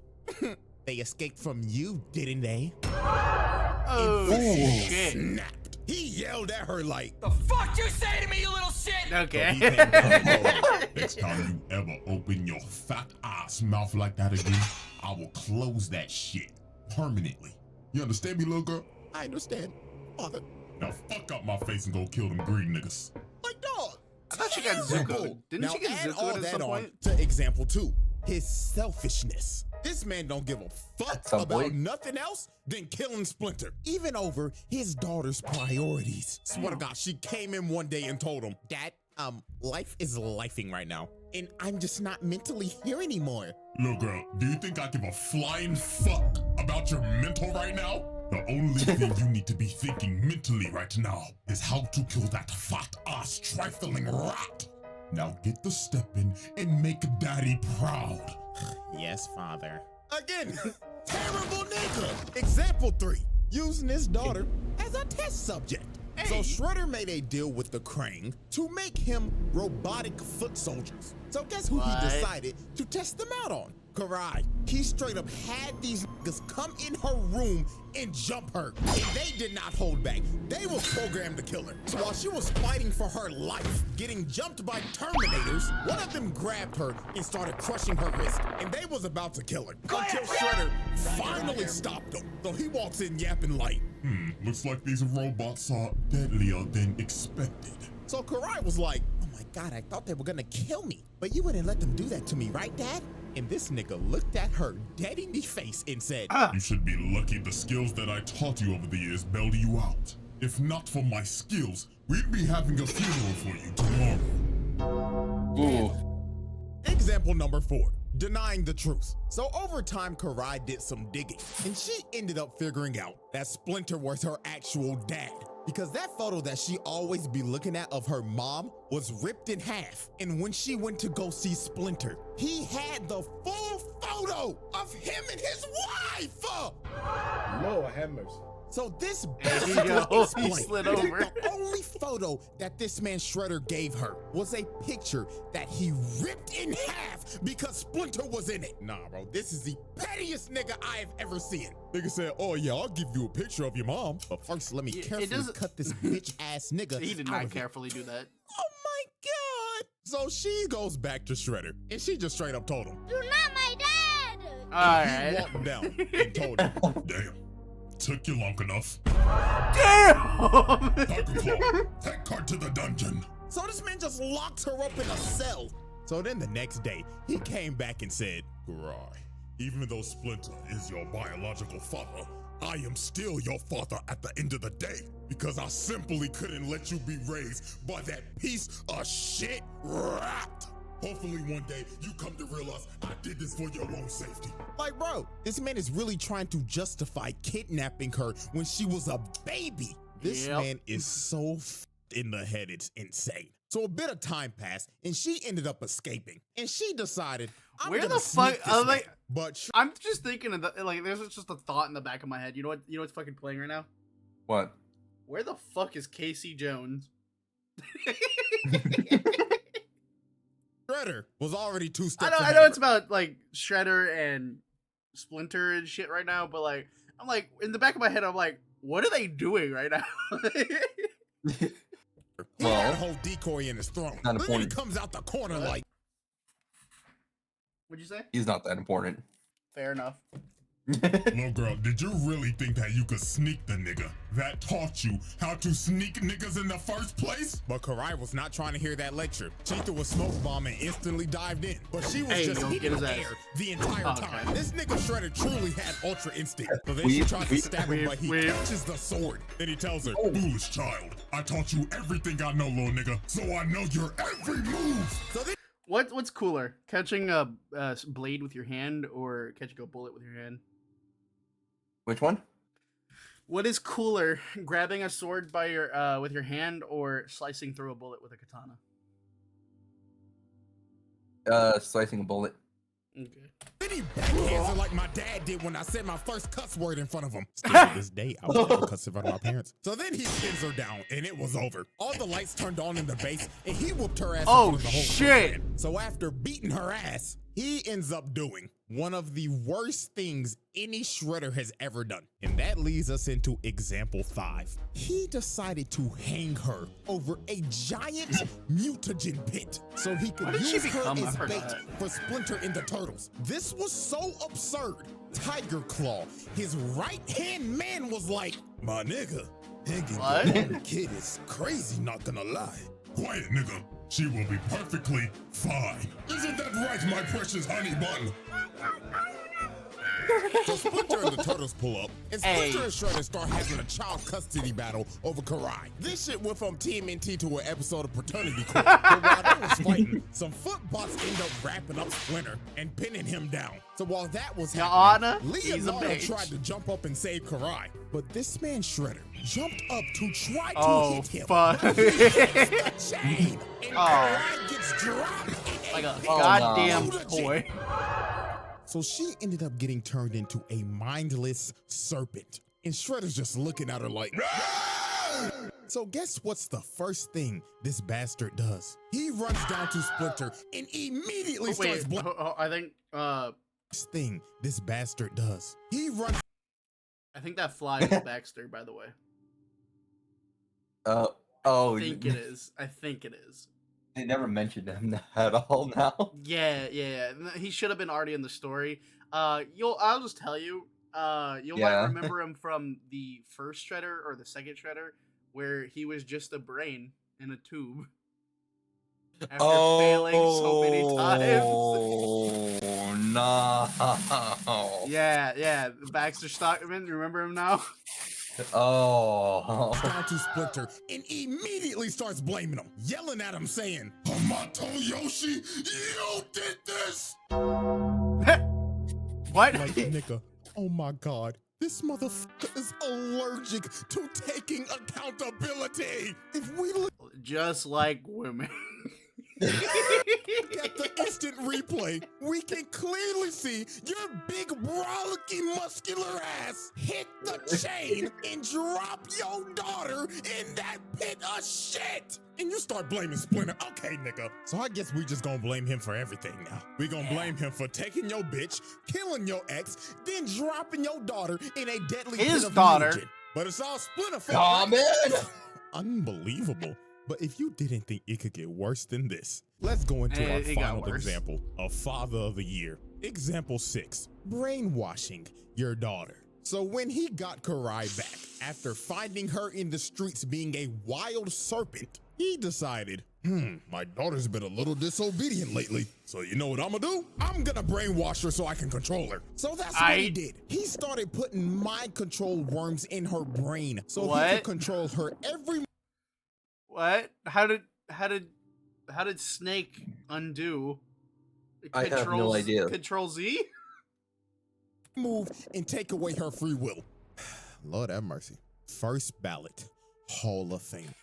"They escaped from you, didn't they?" Oh, and shit. Snapped. He yelled at her like, The fuck you say to me, you little shit? so he Okay. came down low. Next time you ever open your fat ass mouth like that again, I will close that shit permanently. You understand me, little girl? I understand, father. Now fuck up my face and go kill them greedy niggas. Like, dog. I thought she got terrible. Zuko'd. Didn't Now she get add Zuko'd all at that some on point? to example 2, his selfishness. This man don't give a fuck At some about point. nothing else than killing Splinter, even over his daughter's priorities. Swear to God, she came in one day and told him, Dad, life is lifing right now, and I'm just not mentally here anymore. Little girl, do you think I give a flying fuck about your mental right now? The only thing you need to be thinking mentally right now is how to kill that fat ass trifling rat. Now get the step in and make daddy proud. Yes, father. Again, terrible nigga. Example 3, using his daughter as a test subject. So Shredder made a deal with the Krang to make him robotic foot soldiers. So guess who What? he decided to test them out on? Karai. He straight up had these niggas come in her room and jump her. And they did not hold back. They was programmed to kill her. So while she was fighting for her life, getting jumped by Terminators, one of them grabbed her and started crushing her wrist. And they was about to kill her. Until Shredder finally stopped them. So he walks in yapping like, Looks like these robots are deadlier than expected. so Karai was like, oh my God, I thought they were gonna kill me. But you wouldn't let them do that to me, right, Dad? And this nigga looked at her dead in the face and said, You should be lucky the skills that I taught you over the years bailed you out. If not for my skills, we'd be having a funeral for you tomorrow. Ooh. Example number 4, denying the truth. So over time, Karai did some digging, and she ended up figuring out that Splinter was her actual dad. Because that photo that she always be looking at of her mom was ripped in half. And when she went to go see Splinter, he had the full photo of him and his wife. Lord have mercy. So this There you basically go. He explains slid that over. the only photo that this man Shredder gave her was a picture that he ripped in half because Splinter was in it. Nah, bro, this is the pettiest nigga I have ever seen. Nigga said, oh yeah, I'll give you a picture of your mom. But first, let me It carefully doesn't- cut this bitch ass nigga He did out not of it. carefully do that. Oh my God. So she goes back to Shredder and she just straight up told him. You're not my dad! He Alright. walked down and told him. Damn. Took you long enough. Damn! Tiger Claw, take her to the dungeon. So this man just locked her up in a cell. So then the next day, he came back and said, Karai, even though Splinter is your biological father, I am still your father at the end of the day because I simply couldn't let you be raised by that piece of shit rat. Hopefully one day you come to realize I did this for your own safety. like, bro, this man is really trying to justify kidnapping her when she was a baby. This Yep. man is so in the head, it's insane. So a bit of time passed and she ended up escaping. And she decided, I'm Where gonna the fuck- sneak this I'm man. like- But I'm just thinking of the, like, there's just a thought in the back of my head. You know what's fucking playing right now? What? Where the fuck is Casey Jones? Shredder was already 2 I steps know ahead of it's her. about like Shredder and Splinter and shit right now, but like I'm like in the back of my head, I'm like, what are they doing right now? He had a Well, whole decoy in his throne. not Then he important. comes out the corner What? like, What'd you say? he's not that important. Fair enough. Little girl, did you really think that you could sneak the nigga that taught you how to sneak niggas in the first place? but Karai was not trying to hear that lecture. She threw a smoke bomb and instantly dived in. But she was Hey, just don't hitting get his air ass. the entire Okay. time. This nigga Shredder truly had ultra instinct. So then We- she tries to we- stab him, but he we- catches the sword. Then he tells her, Foolish child, I taught you everything I know, little nigga, so I know your every move. so then What's cooler, catching a blade with your hand or catching a bullet with your hand? Which one? What is cooler, grabbing a sword by your with your hand or slicing through a bullet with a katana? Slicing a bullet. Okay. Then he backhands her like my dad did when I said my first cuss word in front of him. Still to this day, I would never cuss in front of my parents. So then he pins her down, and it was over. All the lights turned on in the base, and he whooped her ass. Oh, in front of the whole shit. clan. So after beating her ass, he ends up doing one of the worst things any shredder has ever done. And that leads us into example 5. He decided to hang her over a giant mutagen pit so he Why could did she use her become as her bait dad? for Splinter and the Turtles. This was so absurd. Tiger Claw, his right-hand man, was like, my nigga, hanging What? your own kid is crazy, not gonna lie. Quiet, nigga. She will be perfectly fine. Isn't that right, my precious honey bun? So Splinter and the Turtles pull up, and Hey. Splinter and Shredder start having a child custody battle over Karai. This shit went from TMNT to an episode of Paternity Court. But while they was fighting, some footbots end up wrapping up Splinter and pinning him down. So while that was Your happening, Honor, he's a Leonardo bitch. tried to jump up and save Karai. But this man Shredder jumped up to try to Oh, hit him. fuck. But he hits the chain, and Oh. Karai gets dropped. Like a Oh, goddamn no. toy. So she ended up getting turned into a mindless serpent. And Shredder's just looking at her like, so guess what's the first thing this bastard does? He runs down to Splinter and immediately starts Wait, I think First thing this bastard does. He runs I think that fly is Baxter, by the way. Oh, I think it is. I think it is. they never mentioned him at all now. Yeah. He should have been already in the story. I'll just tell you. You might Yeah. remember him from the first Shredder or the second Shredder, where he was just a brain in a tube. After failing so many times. Oh no! Yeah. Baxter Stockman, you remember him now? Oh. down to Splinter and immediately starts blaming him, yelling at him saying, Hamato Yoshi, you did this! What? like, nigga, oh my God, this motherfucker is allergic to taking accountability. If we look Just like women. at the instant replay, we can clearly see your big, brolicky, muscular ass hit the chain and drop your daughter in that pit of shit. And you start blaming Splinter. Okay, nigga. So I guess we just gonna blame him for everything now. We gonna blame him for taking your bitch, killing your ex, then dropping your daughter in a deadly His pit of daughter. mutagen. But it's all Splinter fault. Aw, man. Unbelievable. But if you didn't think it could get worse than this, let's go into our It got final worse. example of Father of the Year. Example 6, brainwashing your daughter. So when he got Karai back, after finding her in the streets being a wild serpent, he decided, my daughter's been a little disobedient lately. So you know what I'm gonna do? I'm gonna brainwash her so I can control her. So that's what he did. He started putting mind control worms in her brain so he What? could control her every What? How did Snake undo? I have no idea. Control Z? move and take away her free will. Lord have mercy. First ballot, Hall of Fame.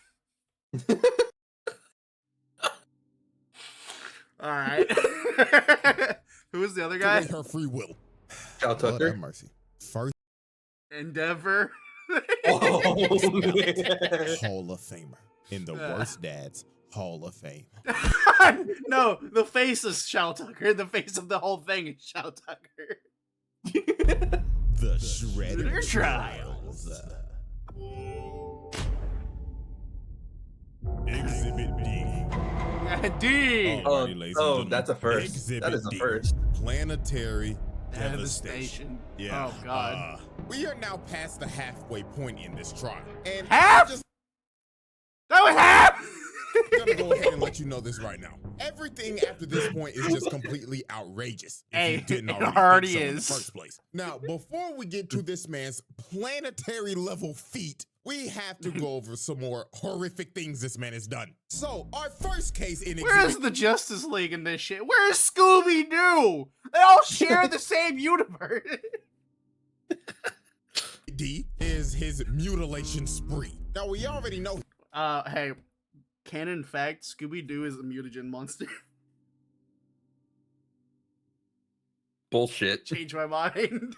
All right. Who was the other Take guy? away her free will. Shout Lord Tucker. have mercy. First Endeavor. Oh, yeah. Hall of Famer. In the worst dads, Hall of Fame. No, the face is Shao Tucker. The face of the whole thing is Shao Tucker. The Shredder Shredder Trials. Exhibit D. D. Alrighty, ladies and gentlemen. That's a first. Exhibit That is a D. first. Planetary Devastation. devastation. Yeah. Oh, God. We are now past the halfway point in this trial. And Half? I'm just That was half. gonna go ahead and let you know this right now. Everything after this point is just completely outrageous. If Hey, you didn't it already already think so in the is. first place. Now, before we get to this man's planetary level feat, we have to go over some more horrific things this man has done. So, our first case in Where is exhibit the Justice League in this shit? Where is Scooby Doo? They all share the same universe. D is his mutilation spree. Now, we already know Hey, canon fact: Scooby Doo is a mutagen monster. Bullshit. Change my mind.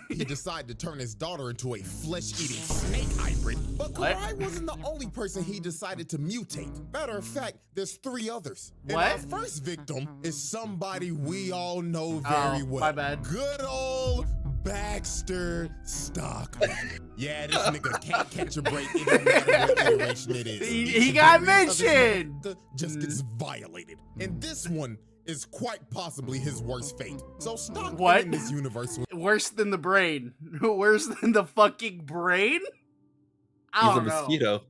He decided to turn his daughter into a flesh-eating snake hybrid, but What? Karai wasn't the only person he decided to mutate. Matter of fact, there's 3 others. And What? our first victim is somebody we all know very well. My bad. Good old Baxter Stockman. Yeah, this nigga can't catch a break. It don't matter what iteration it is. He got mentioned. Just gets violated. And this one is quite possibly his worst fate. So Stockman What? in this universe was Worse than the brain. Worse than the fucking brain? I He's a don't know. mosquito.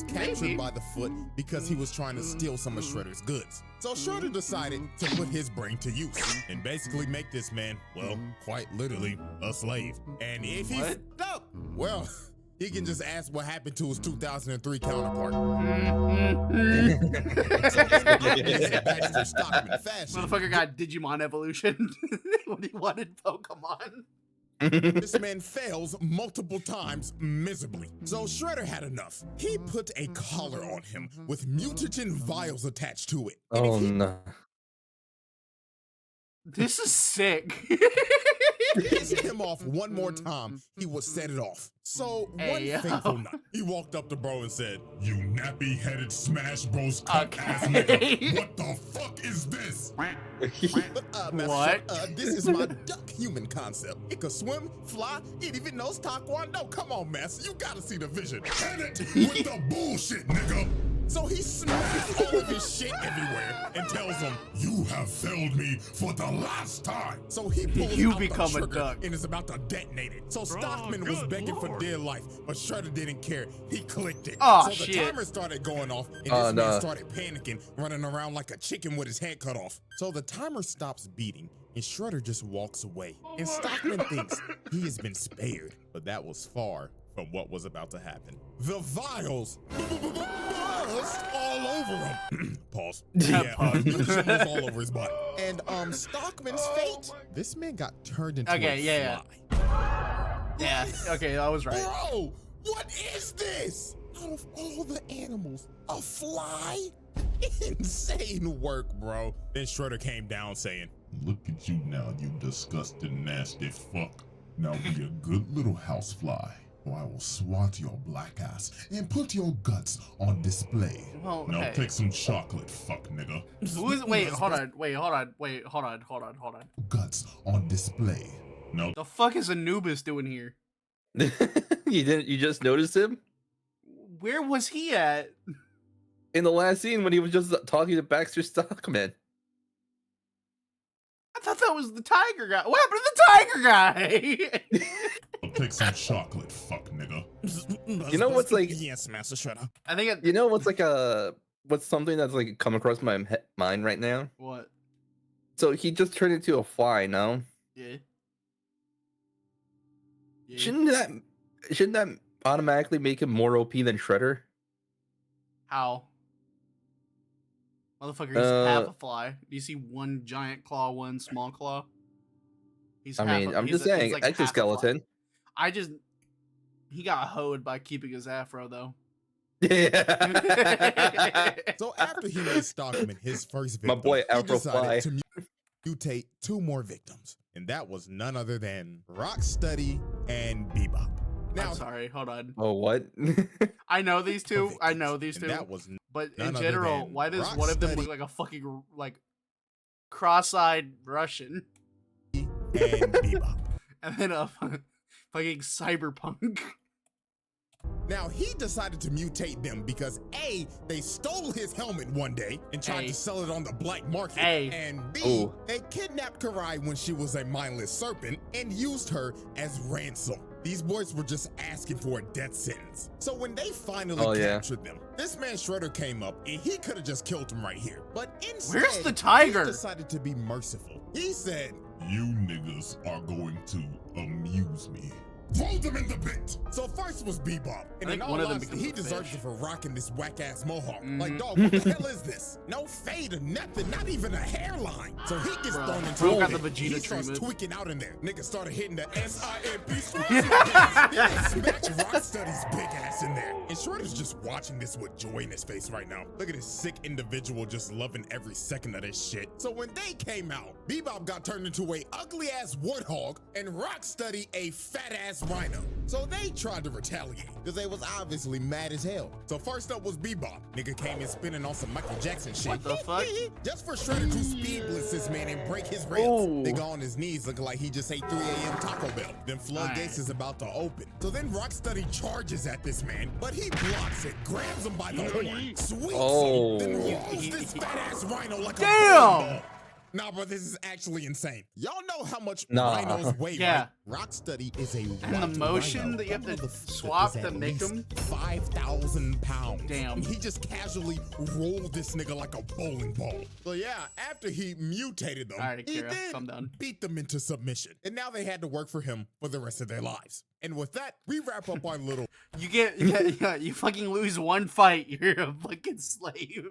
captured Maybe. by the foot because he was trying to steal some of Shredder's goods. So Shredder decided to put his brain to use and basically make this man, well, quite literally, a slave. And if he's What? stuck, well, he can just ask what happened to his 2003 counterpart. Baxter Stockman fashion. Motherfucker got Digimon evolution when he wanted Pokemon. This man fails multiple times miserably. So Shredder had enough. He put a collar on him with mutagen vials attached to it. And Oh if he no. This is sick. pissed him off one more time, he would set it off. So one Hey, yo. fateful night, he walked up to bro and said, "You nappy-headed Smash Bros cunt ass Okay. nigga, what the fuck is this?" Master What? Shredder, this is my duck human concept. It can swim, fly, it even knows Taekwondo. Come on, Master, you gotta see the vision. Hit it with the bullshit, nigga. So he smashes all of his shit everywhere and tells him, You have failed me for the last time. so he pulls You out become the a trigger duck. and is about to detonate it. So Stockman was begging for dear life, but Shredder didn't care. He clicked it. Aw, so the shit. timer started going off, and Oh, this man no. started panicking, running around like a chicken with his head cut off. So the timer stops beating, and Shredder just walks away. And Stockman thinks he has been spared, but that was far from what was about to happen. The vials buzzed all over him. Pause. Yeah, shit was all over his body. And Stockman's fate, this man got turned into Okay, a yeah, fly. Yeah, okay, I was right. Bro, what is this? Out of all the animals, a fly? Insane work, bro. Then Shredder came down saying, Look at you now, you disgusting, nasty fuck. Now be a good little housefly, or I will swat your black ass and put your guts on display. Well, Now hey. take some chocolate, fuck nigga. Who is? Wait, hold on. Guts on display. Now The fuck is Anubis doing here? You just noticed him? Where was he at? In the last scene when he was just talking to Baxter Stockman. I thought that was the tiger guy. What happened to the tiger guy? take some chocolate, fuck nigga. You know what's like? Yes, Master Shredder. I think it. You know what's like what's something that's like come across my mind right now? What? So he just turned into a fly, no? Yeah. Yeah. Shouldn't that automatically make him more OP than Shredder? How? Motherfucker, he's half a fly. Do you see one giant claw, one small claw? He's I mean, I'm just saying, like half a fly. exoskeleton. He got hoed by keeping his afro though. Yeah. So after he made Stockman his first victim, My boy he Afro Fly. decided to mutate 2 more victims, and that was none other than Rocksteady and Bebop. Now, I'm sorry, hold on. Oh, what? I know these two. victims, I know these and two. that was But none in other general, than why does one of them look Rocksteady- like a fucking like cross-eyed Russian, and Bebop. and then a fucking cyberpunk? Now, he decided to mutate them because A, they stole his helmet one day and tried A. to sell it on the black market, A. and B, Ooh. they kidnapped Karai when she was a mindless serpent and used her as ransom. These boys were just asking for a death sentence. So when they finally captured them, this man Shredder came up and he could have just killed them right here. But instead, Where's the tiger? he decided to be merciful. He said, You niggas are going to amuse me. Throw them in the pit. So first was Bebop, and I in think all one of them honesty, becomes he a deserves fish. it for rocking this whack ass mohawk. Mhm. Like, dog, what the hell is this? No fade or nothing, not even a hairline. So he gets Bro, thrown into bro a got pit. the Vegeta He starts treatment. tweaking out in there. Nigga started hitting the SIMP smash Rocksteady's big ass in there. And Shredder's just watching this with joy in his face right now. Look at this sick individual just loving every second of this shit. So when they came out, Bebop got turned into a ugly ass warthog and Rocksteady a fat ass rhino. So they tried to retaliate because they was obviously mad as hell. So first up was Bebop. Nigga came in spinning on some Michael Jackson shit. What the fuck? Just for Shredder to speed blitz this man and break his ribs. Oh. Nigga on his knees looking like he just ate 3 a.m. Taco Bell. Then floodgates is about to open. So then Rocksteady charges at this man, but he blocks it, grabs him by the horn, sweeps Oh. him, then rolls this fat ass rhino like a Damn! bowling ball. Nah, bro, this is actually insane. Y'all know how much Nah. rhinos weigh, Yeah. right? Rocksteady is a And the white motion rhino. that you have to That motherfucker swap is to at make least them? 5,000 pounds. Damn. And he just casually rolled this nigga like a bowling ball. So yeah, after he mutated them, All right, he Kira, then calm down. beat them into submission. And now they had to work for him for the rest of their lives. And with that, we wrap up our little You get, yeah, you fucking lose one fight, you're a fucking slave.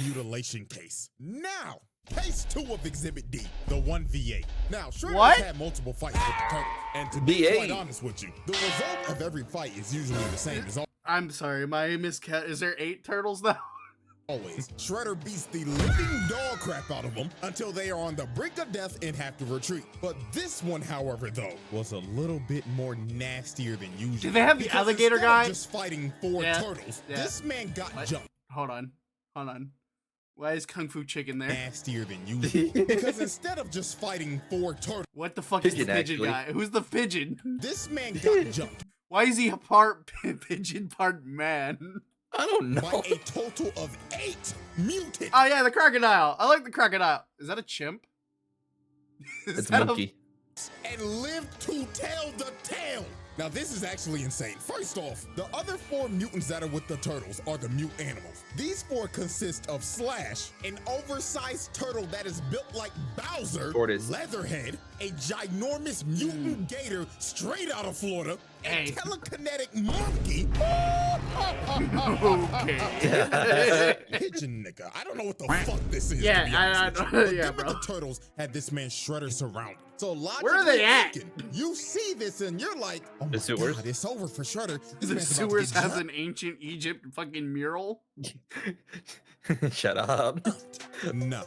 mutilation case. Now, case 2 of Exhibit D, the 1v8. Now, Shredder What? has had multiple fights with the turtles. And to be V8. quite honest with you, the result of every fight is usually the same as I'm sorry, my miscat. Is there 8 turtles now? always. Shredder beats the living dog crap out of them until they are on the brink of death and have to retreat. But this one, however, though, was a little bit more nastier than usual. Did they have the Because alligator instead of guy? just fighting 4 Yeah, turtles, yeah. this man got What? jumped. Hold on. Why is Kung Fu Chicken there? Nastier than usual. Because instead of just fighting 4 turtles, What the fuck is the Pigeon, pigeon actually. guy? Who's the pigeon? this man got jumped Why is he a part pigeon, part man? I don't by know. a total of 8 mutants. Oh yeah, the crocodile. I like the crocodile. Is that a chimp? Is It's a that monkey. And lived to tell the tale. Now this is actually insane. First off, the other 4 mutants that are with the turtles are the mute animals. These 4 consist of Slash, an oversized turtle that is built like Bowser, Tortoise. Leatherhead, a ginormous mutant gator straight out of Florida, a Hey. telekinetic monkey, Okay. pigeon nigga. I don't know what the fuck this is. Yeah, to be honest I with you. don't- But yeah, them and bro. the turtles had this man Shredder surrounded. So logically Where are they at? thinking, you see this and you're like, oh my The sewers? God, it's over for Shredder. This The man's about to sewers get has jumped. an ancient Egypt fucking mural. Shut up. No.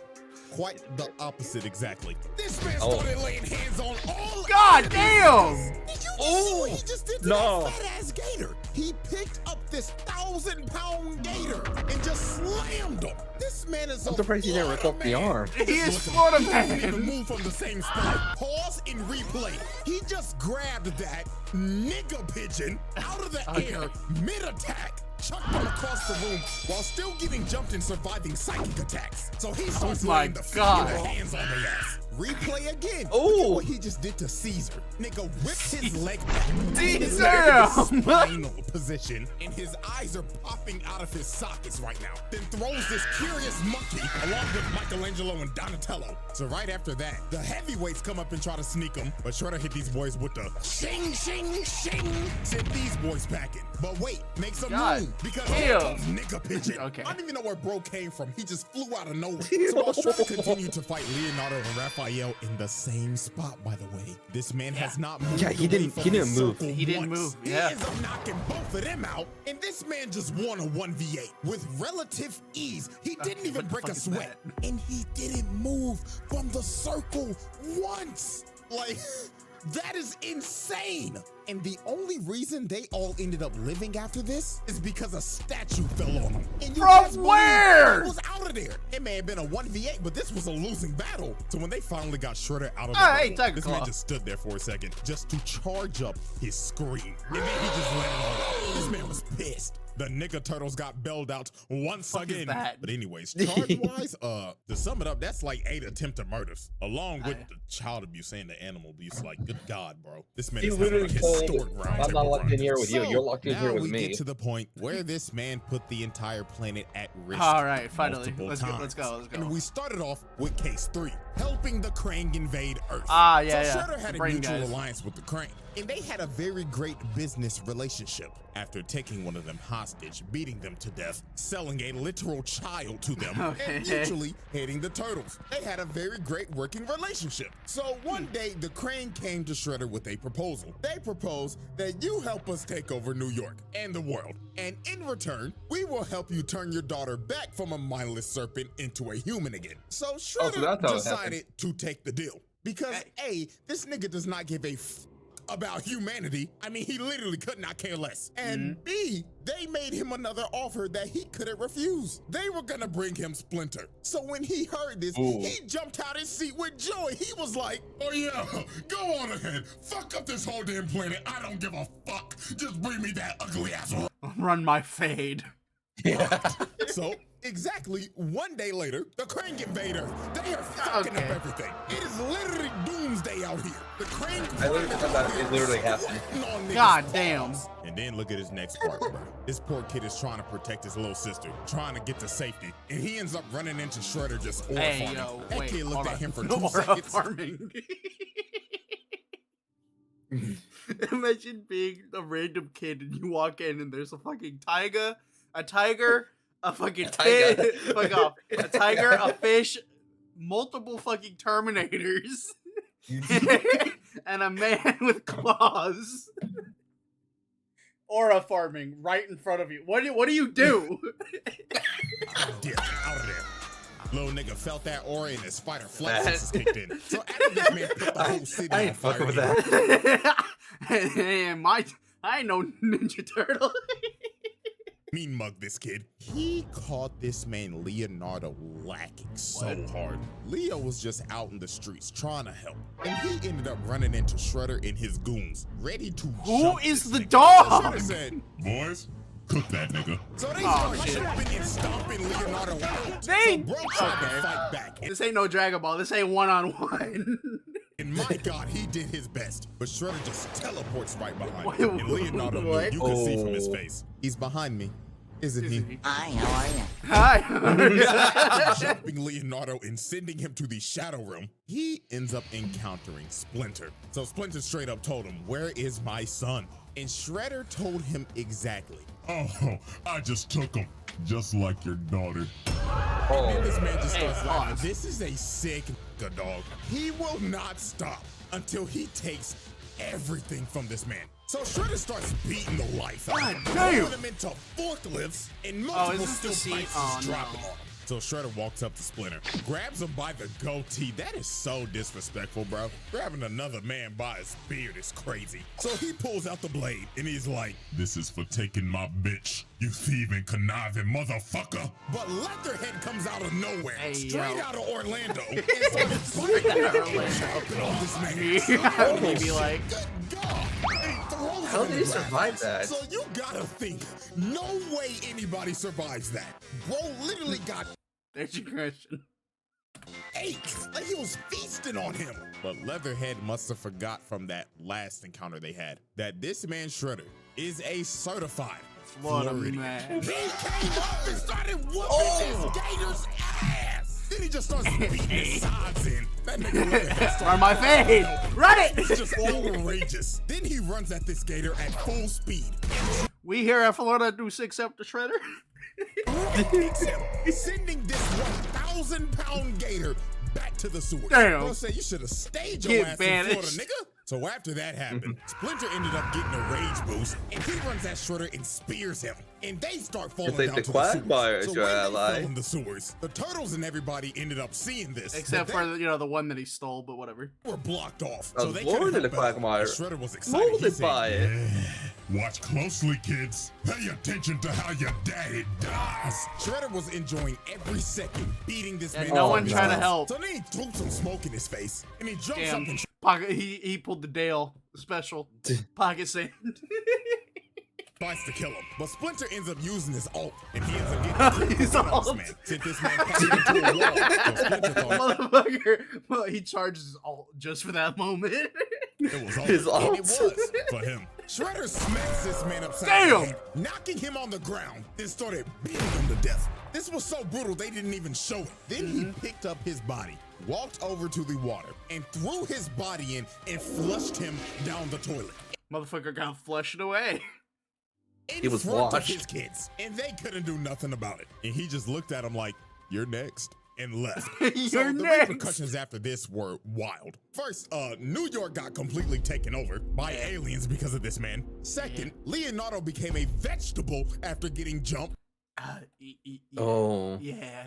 Quite the opposite, exactly. This man Oh. started laying hands on all. God damn! Did you just see Oh, what he just did to no. that fat ass gator? He picked up this 1,000-pound gator and just slammed him. This man is I'm a surprised he didn't rip Florida off the man. arm. He is Florida He doesn't even man. move from the same spot. Pause and replay. He just grabbed that nigga pigeon out of the Okay. air mid-attack, chucked him across the room while still getting jumped and surviving psychic attacks. So he starts my laying the God. hands on the ass. Replay again. Oh. Look at what he just did to Caesar. Nigga whipped his leg back. His Caesar! leg in the spinal position, and his eyes are popping out of his sockets right now. Then throws this curious monkey along with Michelangelo and Donatello. So right after that, the heavyweights come up and try to sneak him, but Shredder hit these boys with the shing, shing, shing. Sent these boys packing. But wait, makes a God move because damn. here comes nigga pigeon. Okay. I don't even know where bro came from. He just flew out of nowhere. So while Shredder continued to fight Leonardo and Raphael in the same spot, by the way, this man has not moved. Yeah, he away didn't- from he the didn't move. circle He didn't once. move, He yeah. ends up knocking both of them out, and this man just won a 1v8 with relative ease. He didn't even what the break a fuck is sweat, and he didn't move from the circle once. Like, that is insane. And the only reason they all ended up living after this is because a statue fell on them. And you From best believe where? it was out of there. It may have been a 1v8, but this was a losing battle. So when they finally got Shredder out of the Hey, battle, Tiger this Claw. man just stood there for a second just to charge up his scream. And then he just let it all out. This man was pissed. The nigga turtles got bailed out once Fuck is again. that? But anyways, charge-wise, to sum it up, that's like 8 attempted murders, along with the child abuse and the animal abuse. Like, good God, bro. This man He is having a literally told, historic round I'm not table locked run. in here with you. You're locked in now here with we me. get to the point where this man put the entire planet at risk. All right, finally. multiple Let's times. go. Let's go. Let's go. And we started off with case 3, helping the Krang invade Earth. Ah, yeah, so yeah. Shredder had a Brain mutual guys. alliance with the Krang, and they had a very great business relationship. After taking one of them hostage, beating them to death, selling a literal child to them, Okay. and mutually hating the turtles, they had a very great working relationship. So one day, the Krang came to Shredder with a proposal. They proposed that you help us take over New York and the world, and in return, we will help you turn your daughter back from a mindless serpent into a human again. So Shredder that's how it decided to take the deal. Because A, this nigga does not give a about humanity. I mean, he literally could not care less. And B, they made him another offer that he couldn't refuse. They were gonna bring him Splinter. So when he heard this, he jumped out his seat with joy. He was like, oh yeah, go on ahead. Fuck up this whole damn planet. I don't give a fuck. Just bring me that ugly asshole. Run my fade. So, exactly 1 day later, the Krang invade Earth. They are fucking up everything. It is literally doomsday out here. The Krang I literally thought that it literally happened. God damn. And then look at his next part, bro. This poor kid is trying to protect his little sister, trying to get to safety, and he ends up running into Shredder just aura Hey, farming. yo, That wait, kid looked hold at on. him for 2 Aura seconds. farming. Imagine being a random kid and you walk in and there's a fucking tiger, a fucking kid, fuck off, a tiger, a fish, multiple fucking Terminators, and a man with claws. Aura farming right in front of you. What do you do? Out of there. Little nigga felt that aura and his spider flight senses kicked in. So after this man put the whole city I on ain't fire, fucking with he- that. And I ain't no Ninja Turtle. mean mug this kid. He caught this man Leonardo lacking so hard. Leo was just out in the streets trying to help, and he ended up running into Shredder and his goons, ready to Who jump is this the nigga. dog? So Shredder said, boys, cook that nigga. So they started chopping and stomping Leonardo out. So bro tried to fight back. This ain't no Dragon Ball. This ain't one-on-one. And my God, he did his best. But Shredder just teleports right behind What? him. And Leonardo knew, What? you could see from his face. He's behind me, isn't he? Hi, how are you? Hi. Jumping Leonardo and sending him to the Shadow Realm, he ends up encountering Splinter. So Splinter straight up told him, "Where is my son?" And Shredder told him exactly. Oh, I just took him, just like your daughter. And then this man just starts laughing. pause. This is a sick dog. He will not stop until he takes everything from this man. So Shredder starts beating the life out of him, damn. throwing him into forklifts and Oh, multiple is this the steel scene? pipes Oh, just no. dropping on him. So Shredder walks up to Splinter, grabs him by the goatee. That is so disrespectful, bro. Grabbing another man by his beard is crazy. So he pulls out the blade and he's like, This is for taking my bitch, you thieving, conniving motherfucker. but Leatherhead comes out of nowhere, Hey, straight yo. out of Orlando, and starts fighting on this man. Yeah, maybe like. Good God! He throws How him did in he the survive rafters. that? So you gotta think, no way anybody survives that. Bro literally got There's your question. ate. Like he was feasting on him. But Leatherhead must have forgot from that last encounter they had that this man Shredder is a certified Florida Floridian. man. He came up and started whooping this gator's ass. Then he just starts beating his sides in. That nigga Leatherhead started Run my fade. Run It's it. just outrageous. Then he runs at this gator at full speed. We here at Florida do 6 up the shredder. Takes him, sending this 1,000-pound gator back to the sewers. Damn. Bro said you should have stayed your Get ass banished. in Florida, nigga. So after that happened, Splinter ended up getting a rage boost, and he runs at Shredder and spears him. And they start falling like down the to the Quagmire sewers. is So your when they ally. fell in the sewers, the turtles and everybody ended up seeing this. Except but for the one that he stole, but whatever. they were blocked off. I So was they born couldn't in the help out. Quagmire. Shredder was excited. He Molded said, by it. Watch closely, kids. Pay attention to how your daddy dies. Shredder was enjoying every second beating this And man. no up one with tried to his help. So then he threw some smoke in his face, and he jumps up Damn. and Pocket. He pulled the Dale special pocket sand. tries to kill him, but Splinter ends up using his ult, and he ends up getting His ult. this man. Sent this man crashing into a wall. So Splinter thought Motherfucker. Well, he charges his ult just for that moment. it was over, His and ult. it was for him. Shredder smacks this man upside Damn. the head, knocking him on the ground, then started beating him to death. This was so brutal they didn't even show it. Then he picked up his body, walked over to the water, and threw his body in and flushed him down the toilet. Motherfucker got flushed away. In He was front washed. of his kids, and they couldn't do nothing about it. And he just looked at him like, "You're next," and left. You're So the next. repercussions after this were wild. First, New York got completely taken over by aliens because of this man. Second, Leonardo became a vegetable after getting jumped. Oh. Yeah.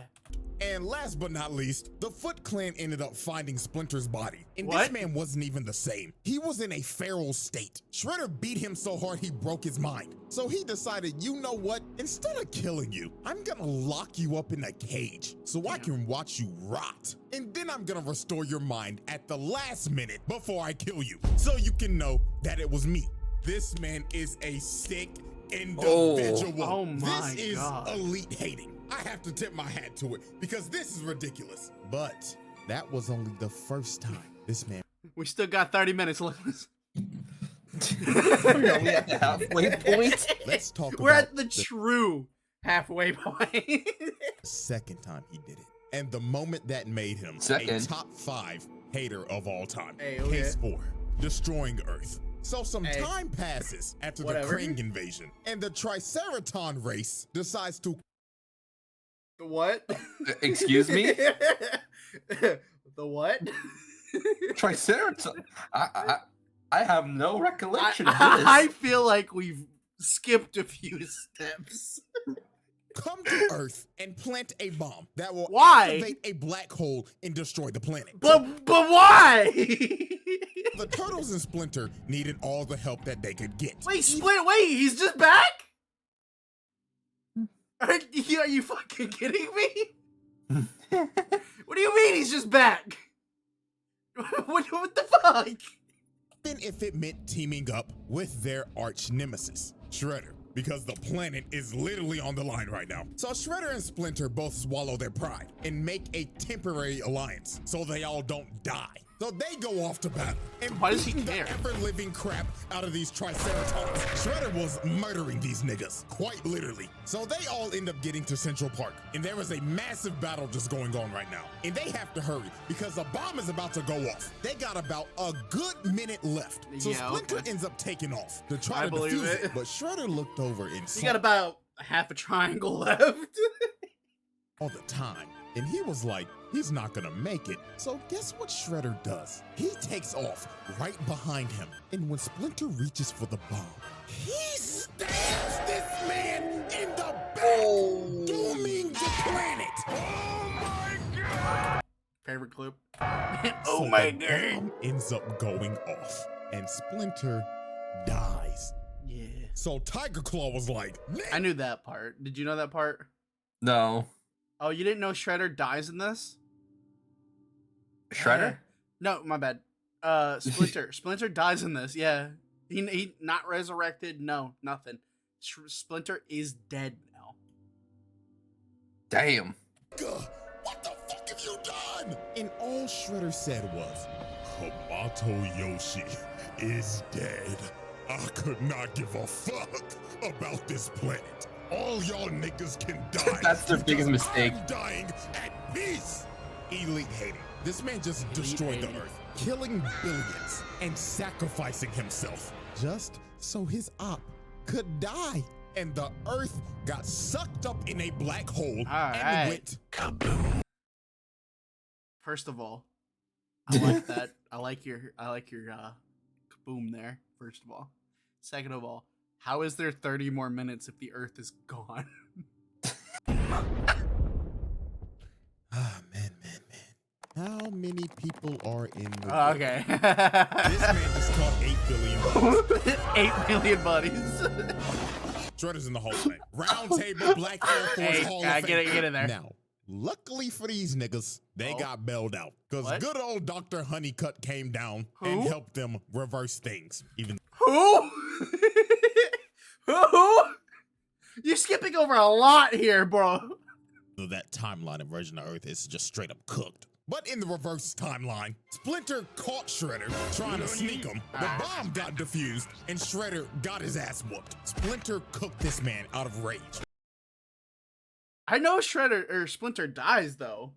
And last but not least, the Foot Clan ended up finding Splinter's body. And What? this man wasn't even the same. He was in a feral state. Shredder beat him so hard he broke his mind. So he decided, you know what? Instead of killing you, I'm gonna lock you up in a cage so I can watch you rot. And then I'm gonna restore your mind at the last minute before I kill you, so you can know that it was me. This man is a sick individual. Oh my This is God. elite hating. I have to tip my hat to it because this is ridiculous. But that was only the first time this man. We still got 30 minutes left. We're only at the halfway point. Let's talk We're about at the true halfway point. second time he did it, and the moment that made him a Second. top 5 hater of all time. Hey, okay. Case 4, destroying Earth. So some Hey. time passes after Whatever. the Krang invasion, and the Triceraton race decides to The what? Excuse me? The what? Triceratops. I have no recollection of this. I feel like we've skipped a few steps. come to Earth and plant a bomb that will Why? activate a black hole and destroy the planet. But why? The Turtles and Splinter needed all the help that they could get. Wait, he's just back? Are you fucking kidding me? What do you mean he's just back? What the fuck? Even if it meant teaming up with their arch nemesis, Shredder, because the planet is literally on the line right now. So Shredder and Splinter both swallow their pride and make a temporary alliance so they all don't die. So they go off to battle and Why does he beating care? the ever-living crap out of these Triceratons. Shredder was murdering these niggas, quite literally. So they all end up getting to Central Park, and there is a massive battle just going on right now. And they have to hurry because the bomb is about to go off. They got about a good minute left. So Yeah, Splinter okay. ends up taking off to try I to believe defuse it. it. But Shredder looked over and You saw got about half a triangle left. all the time. And he was like, he's not gonna make it. So guess what Shredder does? He takes off right behind him. And when Splinter reaches for the bomb, he stabs this man in the back, dooming the planet. Oh my God! Favorite clip. So the bomb ends up going off, and Splinter dies. Yeah. So Tiger Claw was like, I knew that part. Did you know that part? No. Oh, you didn't know Shredder dies in this? Shredder? No, my bad. Splinter. Splinter dies in this. Yeah. He not resurrected. No, nothing. Splinter is dead now. Damn. "Gah, what the fuck have you done?" And all Shredder said was, Hamato Yoshi is dead. I could not give a fuck about this planet. All y'all niggas can die. That's their biggest because mistake. I'm dying at peace. elite hating. This man just destroyed the hating. Earth, killing billions and sacrificing himself just so his op could die. And the Earth got sucked up in a black hole Alright. and went kaboom. First of all, I like that. I like your kaboom there. First of all. Second of all, how is there 30 more minutes if the Earth is gone? Ah, man. How many people are in the Oh, okay. This man just caught 8 billion bodies. 8 million buddies. Shredder's in the Hall of Fame. Round table, Black Air Force Hey, Hall I of get Fame. it in there. Now, luckily for these niggas, they Oh. got bailed out. Because What? good old Dr. Honeycutt came down and Who? helped them reverse things. Even Who? Who? You're skipping over a lot here, bro. So that timeline of version of Earth is just straight up cooked. But in the reverse timeline, Splinter caught Shredder trying to sneak him. The bomb got defused, and Shredder got his ass whooped. Splinter cooked this man out of rage. I know Splinter dies though.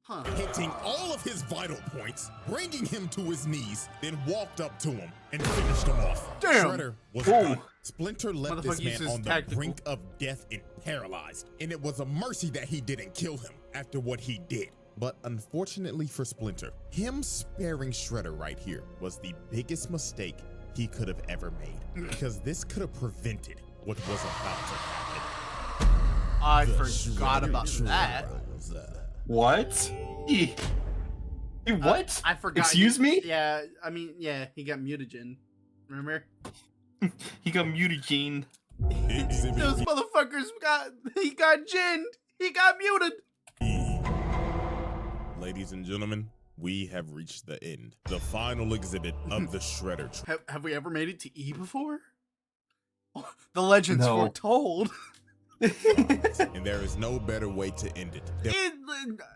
Huh. Hitting all of his vital points, bringing him to his knees, then walked up to him and finished him off. Damn. Shredder was done. Splinter left Motherfucker this man uses on the tactical. brink of death and paralyzed, and it was a mercy that he didn't kill him after what he did. But unfortunately for Splinter, him sparing Shredder right here was the biggest mistake he could have ever made, because this could have prevented what was about to happen. I The forgot Shredder about that. trials, What? He what? I forgot. Excuse me? Yeah, I mean, yeah, he got mutagen. Remember? He got mutagen. Those motherfuckers he got ginned. He got muted. Ladies and gentlemen, we have reached the end. The final exhibit of the Shredder trial. Have we ever made it to E before? The legends No. foretold. And there is no better way to end it.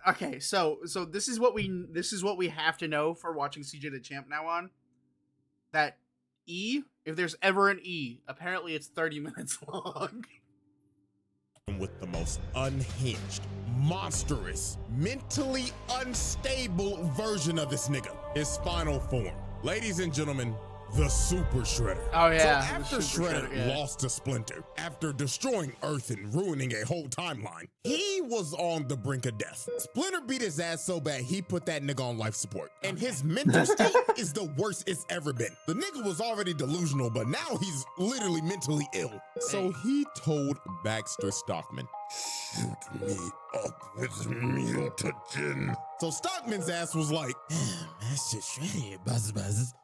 Okay, so this is what we have to know for watching CjDaChamp now on. That E, if there's ever an E, apparently it's 30 minutes long. With the most unhinged, monstrous, mentally unstable version of this nigga. His final form. Ladies and gentlemen, the Super Shredder. Oh yeah. So after the Super Shredder yeah. lost to Splinter, after destroying Earth and ruining a whole timeline, he was on the brink of death. Splinter beat his ass so bad he put that nigga on life support. And his mental state is the worst it's ever been. The nigga was already delusional, but now he's literally mentally ill. So he told Baxter Stockman, "Shoot me up with mutagen." So Stockman's ass was like, Master Shredder, buzz.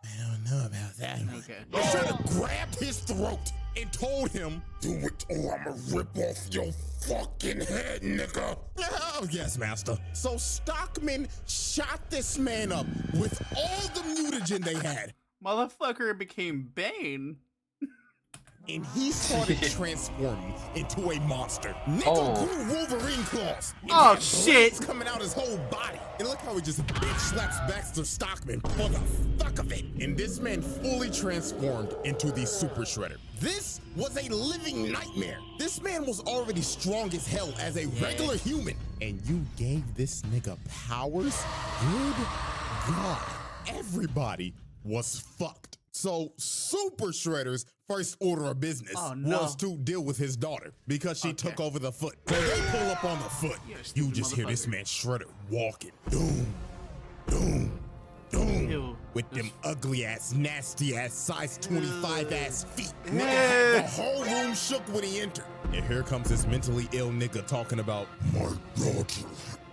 I don't know about that. Okay. Shredder grabbed his throat and told him, "Do it or I'ma rip off your fucking head, nigga." Oh, yes, master. So Stockman shot this man up with all the mutagen they had. Motherfucker became Bane. And he started transforming into a monster. Nigga grew Wolverine claws. And Oh, had shit. blades coming out his whole body. And look how he just bitch slaps Baxter Stockman for the fuck of it. And this man fully transformed into the Super Shredder. This was a living nightmare. This man was already strong as hell as a regular human. And you gave this nigga powers? Good God. Everybody was fucked. So Super Shredder's first order of business was to deal with his daughter because she took over the foot. So they pull up on the foot. You just hear this man Shredder walking. Doom, doom, doom. Ew. With them ugly ass, nasty ass, size 25 ass feet. Nigga had the whole room shook when he entered. And here comes this mentally ill nigga talking about, My daughter,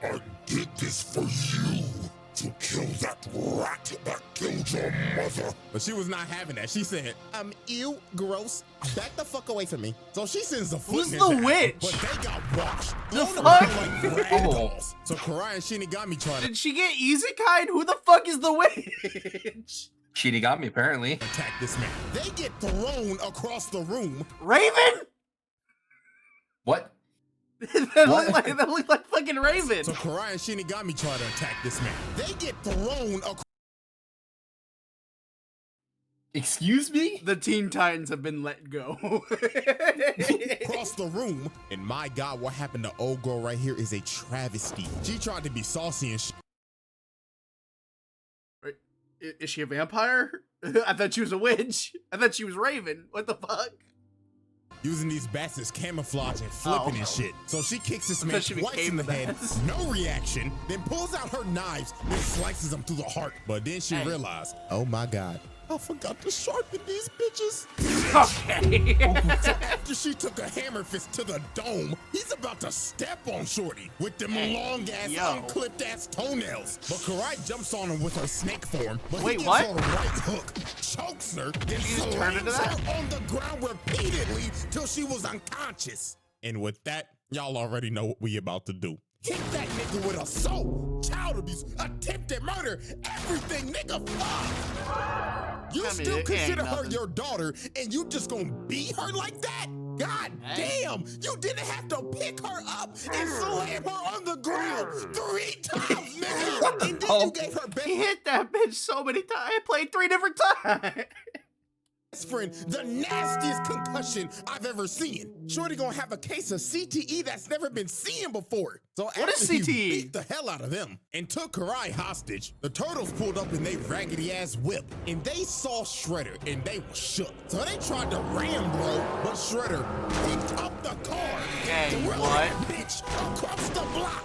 I did this for you. To kill that rat that killed your mother. but she was not having that. She said, ew, gross, back the fuck away from me. So she sends the foot Who's in the his ass, witch? But they got washed. The Thrown fuck? around like rag dolls. So Karai and Shinigami tried to Did she get isekai? Who the fuck is the witch? Cheaty got me apparently. attack this man. They get thrown across the room. Raven? What? that look like fucking Raven. So Karai and Shinigami try to attack this man. They get thrown Excuse me? The Teen Titans have been let go. across the room. And my God, what happened to old girl right here is a travesty. She tried to be saucy and Right. Is she a vampire? I thought she was a witch. I thought she was Raven. What the fuck? using these bats as camouflage and flipping and shit. So she kicks this man she twice became in the the head, bats. no reaction, then pulls out her knives and slices him through the heart. But then she realized, oh my God, I forgot to sharpen these bitches. Okay. So after she took a hammer fist to the dome, he's about to step on Shorty with them long ass, unclipped ass toenails. But Karai jumps on him with her snake form. But Wait, he gives what? her a right hook, chokes her, then turn into slams that? her on the ground repeatedly till she was unconscious. And with that, y'all already know what we about to do. Hit that nigga with assault, child abuse, attempted murder, everything, nigga, fuck! You I mean, still it ain't consider her nothing. your daughter, and you just gonna beat her like that? God damn! You didn't have to pick her up and slam her on the ground 3 times, nigga! And then you gave her He hit that bitch so many times. I played 3 different times. best friend the nastiest concussion I've ever seen. Shorty gonna have a case of CTE that's never been seen before. So What is after he CTE? beat the hell out of them and took Karai hostage, the turtles pulled up in their raggedy ass whip and they saw Shredder and they were shook. So they tried to ram bro, but Shredder picked up the car Hey, and threw what? that bitch across the block.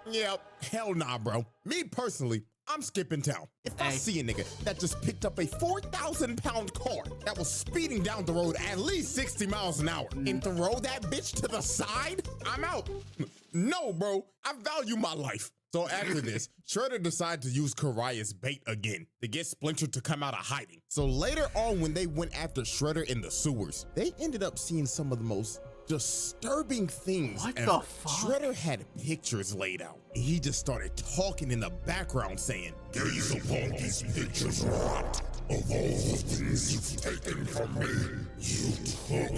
Yep, hell nah, bro. Me personally, I'm skipping town. If I see a nigga that just picked up a 4,000-pound car that was speeding down the road at least 60 miles an hour and throw that bitch to the side, I'm out. No, bro, I value my life. So after this, Shredder decided to use Karai as bait again to get Splinter to come out of hiding. So later on, when they went after Shredder in the sewers, they ended up seeing some of the most disturbing things What ever. the fuck? Shredder had pictures laid out. And he just started talking in the background saying, Gaze upon these pictures, rat. Of all the things you've taken from me, you took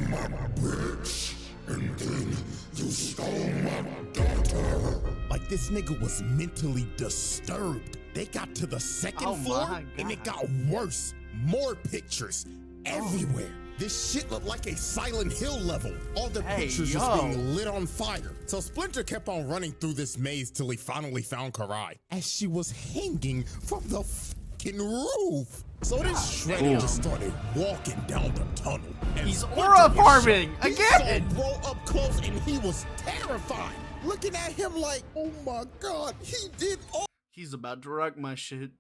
my bitch, and then you stole my daughter. like this nigga was mentally disturbed. They got to the second floor my and it God. got worse. More pictures everywhere. This shit looked like a Silent Hill level. All the Hey, pictures yo. just being lit on fire. So Splinter kept on running through this maze till he finally found Karai as she was hanging from the fucking roof. So then Shredder just started walking down the tunnel. And He's Splinter aura was farming shocked. He again. saw Bro up close and he was terrified. Looking at him like, oh my God, he did all He's about to rock my shit.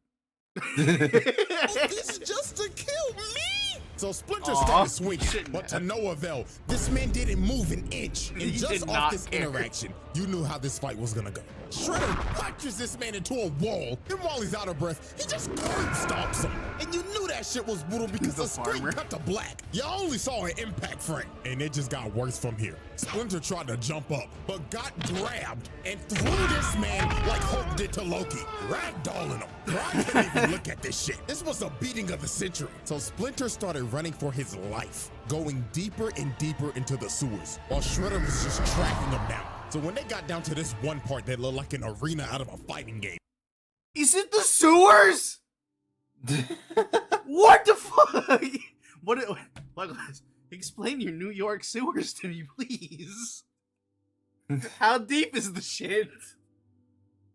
this just to kill me? So Splinter started swinging, but to no avail. This man didn't move an inch. And He just did off not this care. interaction, you knew how this fight was gonna go. Shredder punches this man into a wall, and while he's out of breath, he just curb stomps him. And you knew that shit was brutal because the screen farmer. cut to black. You only saw an impact frame, and it just got worse from here. Splinter tried to jump up, but got grabbed and threw this man like Hulk did to Loki, ragdolling him. I can't even look at this shit. This was a beating of the century. So Splinter started running for his life, going deeper and deeper into the sewers, while Shredder was just tracking him down. So when they got down to this one part that looked like an arena out of a fighting game, Is it the sewers? What the fuck? What? Explain your New York sewers to me, please. How deep is the shit?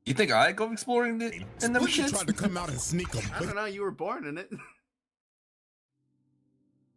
You think I go exploring in them Splinter shits? tried to come out and sneak him, I but don't know. You were born in it.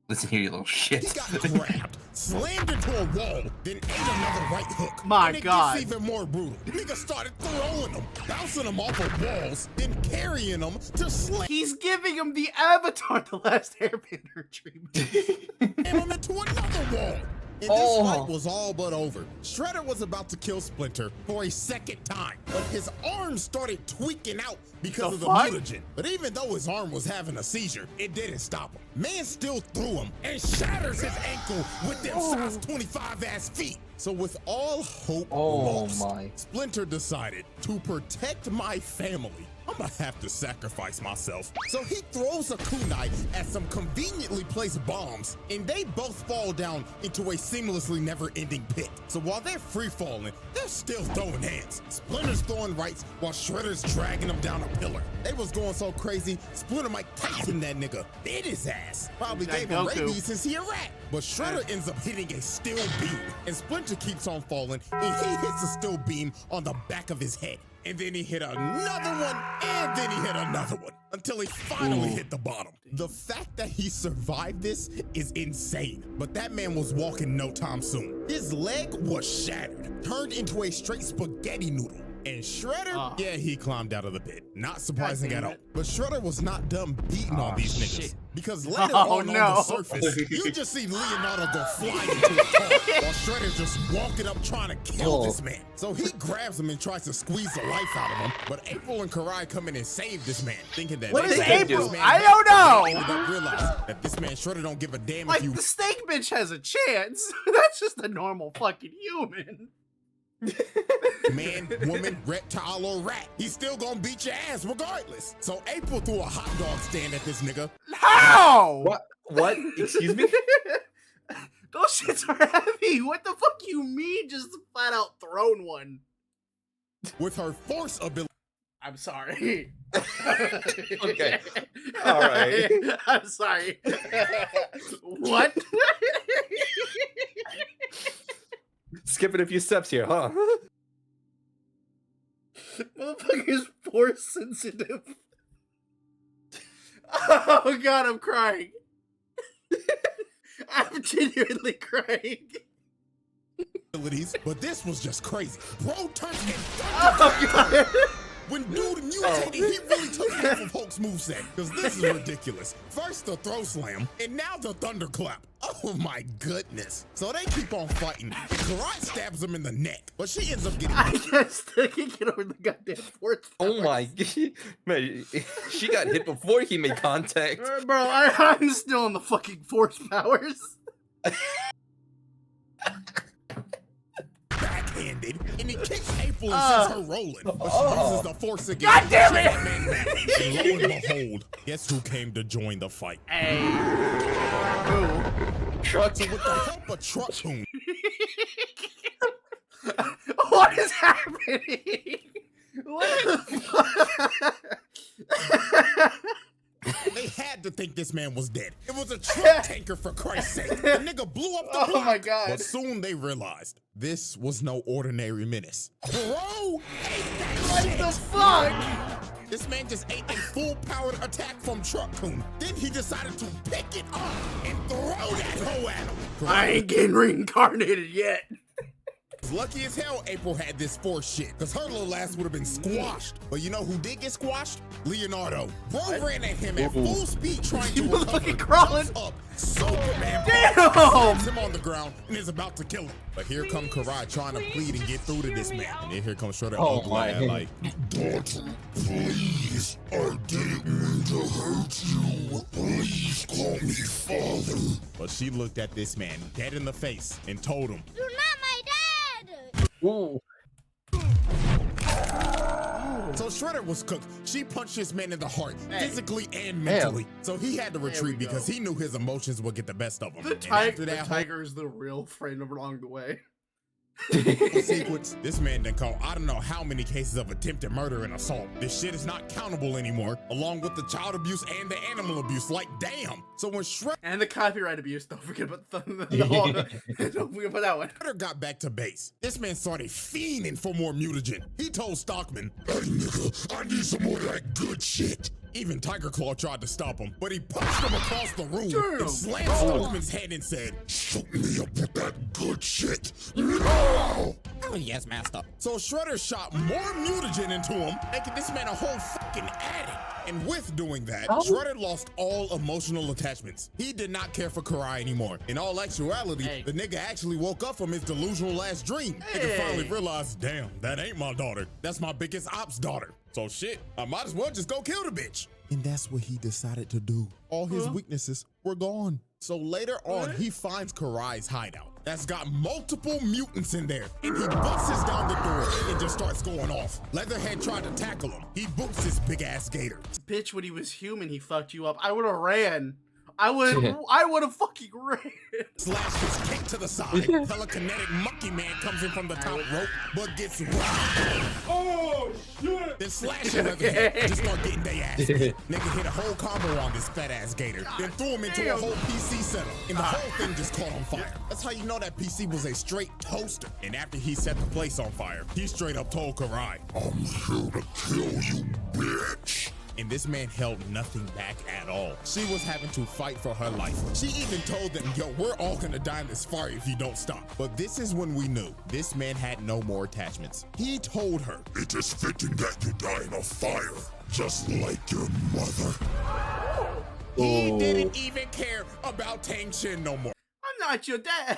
Listen here, you little shit. he got grabbed, slammed into a wall, then ate another right hook. My and it God. gets even more brutal. Nigga started throwing him, bouncing him off of walls, then carrying him to slam He's giving him the Avatar: The Last Airbender treatment. him into another wall. And this fight was all but over. Shredder was about to kill Splinter for a second time, but his arm started tweaking out because of the fuck? mutagen. But even though his arm was having a seizure, it didn't stop him. Man still threw him and shatters his ankle with them size 25 ass feet. So with all hope lost, Splinter decided to protect my family. I'm gonna have to sacrifice myself. So he throws a kunai at some conveniently placed bombs, and they both fall down into a seamlessly never-ending pit. So while they're free-falling, they're still throwing hands. Splinter's throwing rights while Shredder's dragging them down a pillar. They was going so crazy, Splinter Mike Tyson that nigga bit his ass. Probably Like gave him Goku. rabies since he a rat. But Shredder ends up hitting a steel beam, and Splinter keeps on falling, and he hits a steel beam on the back of his head. And then he hit another one, and then he hit another one, until he finally hit the bottom. The fact that he survived this is insane, but that man was walking no time soon. His leg was shattered, turned into a straight spaghetti noodle. And Shredder, yeah, he climbed out of the pit. Not surprising at all. But Shredder was not done beating on these niggas. Because later on the surface, you just see Leonardo go flying into a car while Shredder's just walking up trying to kill this man. So he grabs him and tries to squeeze the life out of him. But April and Karai come in and save this man, thinking that What they is can April? this man I back. don't know. They ended up realizing that this man Shredder don't give a damn Like, if you the snake bitch has a chance. That's just a normal fucking human. Man, woman, reptile, or rat, he's still gonna beat your ass regardless. So April threw a hot dog stand at this nigga. How? What? Excuse me? Those shits are heavy. What the fuck you mean? Just flat out thrown one. With her force ability. I'm sorry. Okay. All right. I'm sorry. What? Skipping a few steps here, huh? Motherfucker's force sensitive. Oh god, I'm crying. I'm genuinely crying. But this was just crazy. Bro turned in Oh god. when dude mutated, he really took half of Hulk's moveset. Because this is ridiculous. First the throw slam, and now the thunderclap. Oh my goodness. So they keep on fighting. And Karai stabs him in the neck, but she ends up getting. I guess they can get over the goddamn force. Oh my man, she got hit before he made contact. Bro, I'm still on the fucking force powers. Backhanded, and he kicks April and sends her rolling. But she uses the force again. God damn it! And lo and behold, guess who came to join the fight? Hey. Who? Truck. So with the help of Truck Tune, What is happening? What the fuck? they had to think this man was dead. It was a truck tanker, for Christ's sake. The nigga blew up the block. Oh my god. But soon they realized this was no ordinary menace. Bro, What the fuck? this man just ate a full-powered attack from Truck Tune. Then he decided to pick it up and throw that hoe at him. I ain't getting reincarnated yet. Lucky as hell April had this force shit, because her little ass would have been squashed. But you know who did get squashed? Leonardo. Bro ran at him at full speed trying to recover. Fucking crawling. Jumps up, Superman Damn! slams him on the ground and is about to kill him. But here come Karai trying to plead and get through to this man. And then here comes Shredder ugly ass like, Daughter, please, I didn't mean to hurt you. Please call me father. but she looked at this man dead in the face and told him, You're not my dad! Ooh. so Shredder was cooked. She punched this man in the heart, Hey. physically and mentally. So he had to retreat because he knew his emotions would get the best of him. The And after that whole tiger is the real friend along the way. sequence, this man done caught I don't know how many cases of attempted murder and assault. This shit is not countable anymore, along with the child abuse and the animal abuse. Like, damn. So when Shredder And the copyright abuse. Don't forget about don't forget about that one. got back to base, this man started fiending for more mutagen. He told Stockman, Hey nigga, I need some more of that good shit. even Tiger Claw tried to stop him, but he punched him across the room Damn. and slammed Stockman's head and said, Shoot me up with that good shit. No! oh yes, master. So Shredder shot more mutagen into him, making this man a whole fucking addict. And with doing that, Shredder lost all emotional attachments. He did not care for Karai anymore. In all actuality, the nigga actually woke up from his delusional last dream. Nigga finally realized, damn, that ain't my daughter. That's my biggest ops daughter. So shit, I might as well just go kill the bitch. And that's what he decided to do. All his weaknesses were gone. So later on, he finds Karai's hideout. That's got multiple mutants in there. And he busts down the door and just starts going off. Leatherhead tried to tackle him. He boots his big ass gator. Bitch, when he was human, he fucked you up. I would have ran. I would have fucking ran. Slash gets kicked to the side. Telekinetic monkey man comes in from the top rope, but gets rocked. Oh, shit! Then Slash and Leatherhead just start getting their ass beat. Nigga hit a whole combo on this fat ass gator, then threw him into a whole PC setup, and the whole thing just caught on fire. That's how you know that PC was a straight toaster. And after he set the place on fire, he straight up told Karai, I'm here to kill you, bitch. and this man held nothing back at all. She was having to fight for her life. She even told them, yo, we're all gonna die in this fire if you don't stop. But this is when we knew this man had no more attachments. He told her, It is fitting that you die in a fire, just like your mother. he didn't even care about Tang Shin no more. I'm not your dad.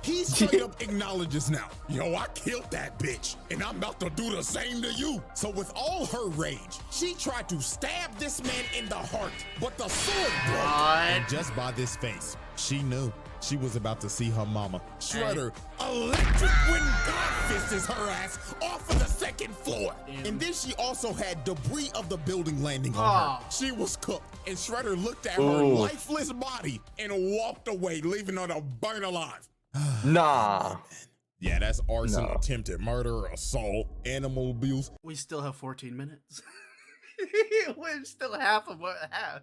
He straight up acknowledges now, yo, I killed that bitch, and I'm about to do the same to you. So with all her rage, she tried to stab this man in the heart, but the sword broke. And just by this face, she knew she was about to see her mama, Shredder, electric wind God fists her ass off of the second floor. And then she also had debris of the building landing on her. She was cooked, and Shredder looked at her lifeless body and walked away, leaving her to burn alive. Nah. Yeah, that's arson, attempted murder, assault, animal abuse. We still have 14 minutes. We're still half of what half.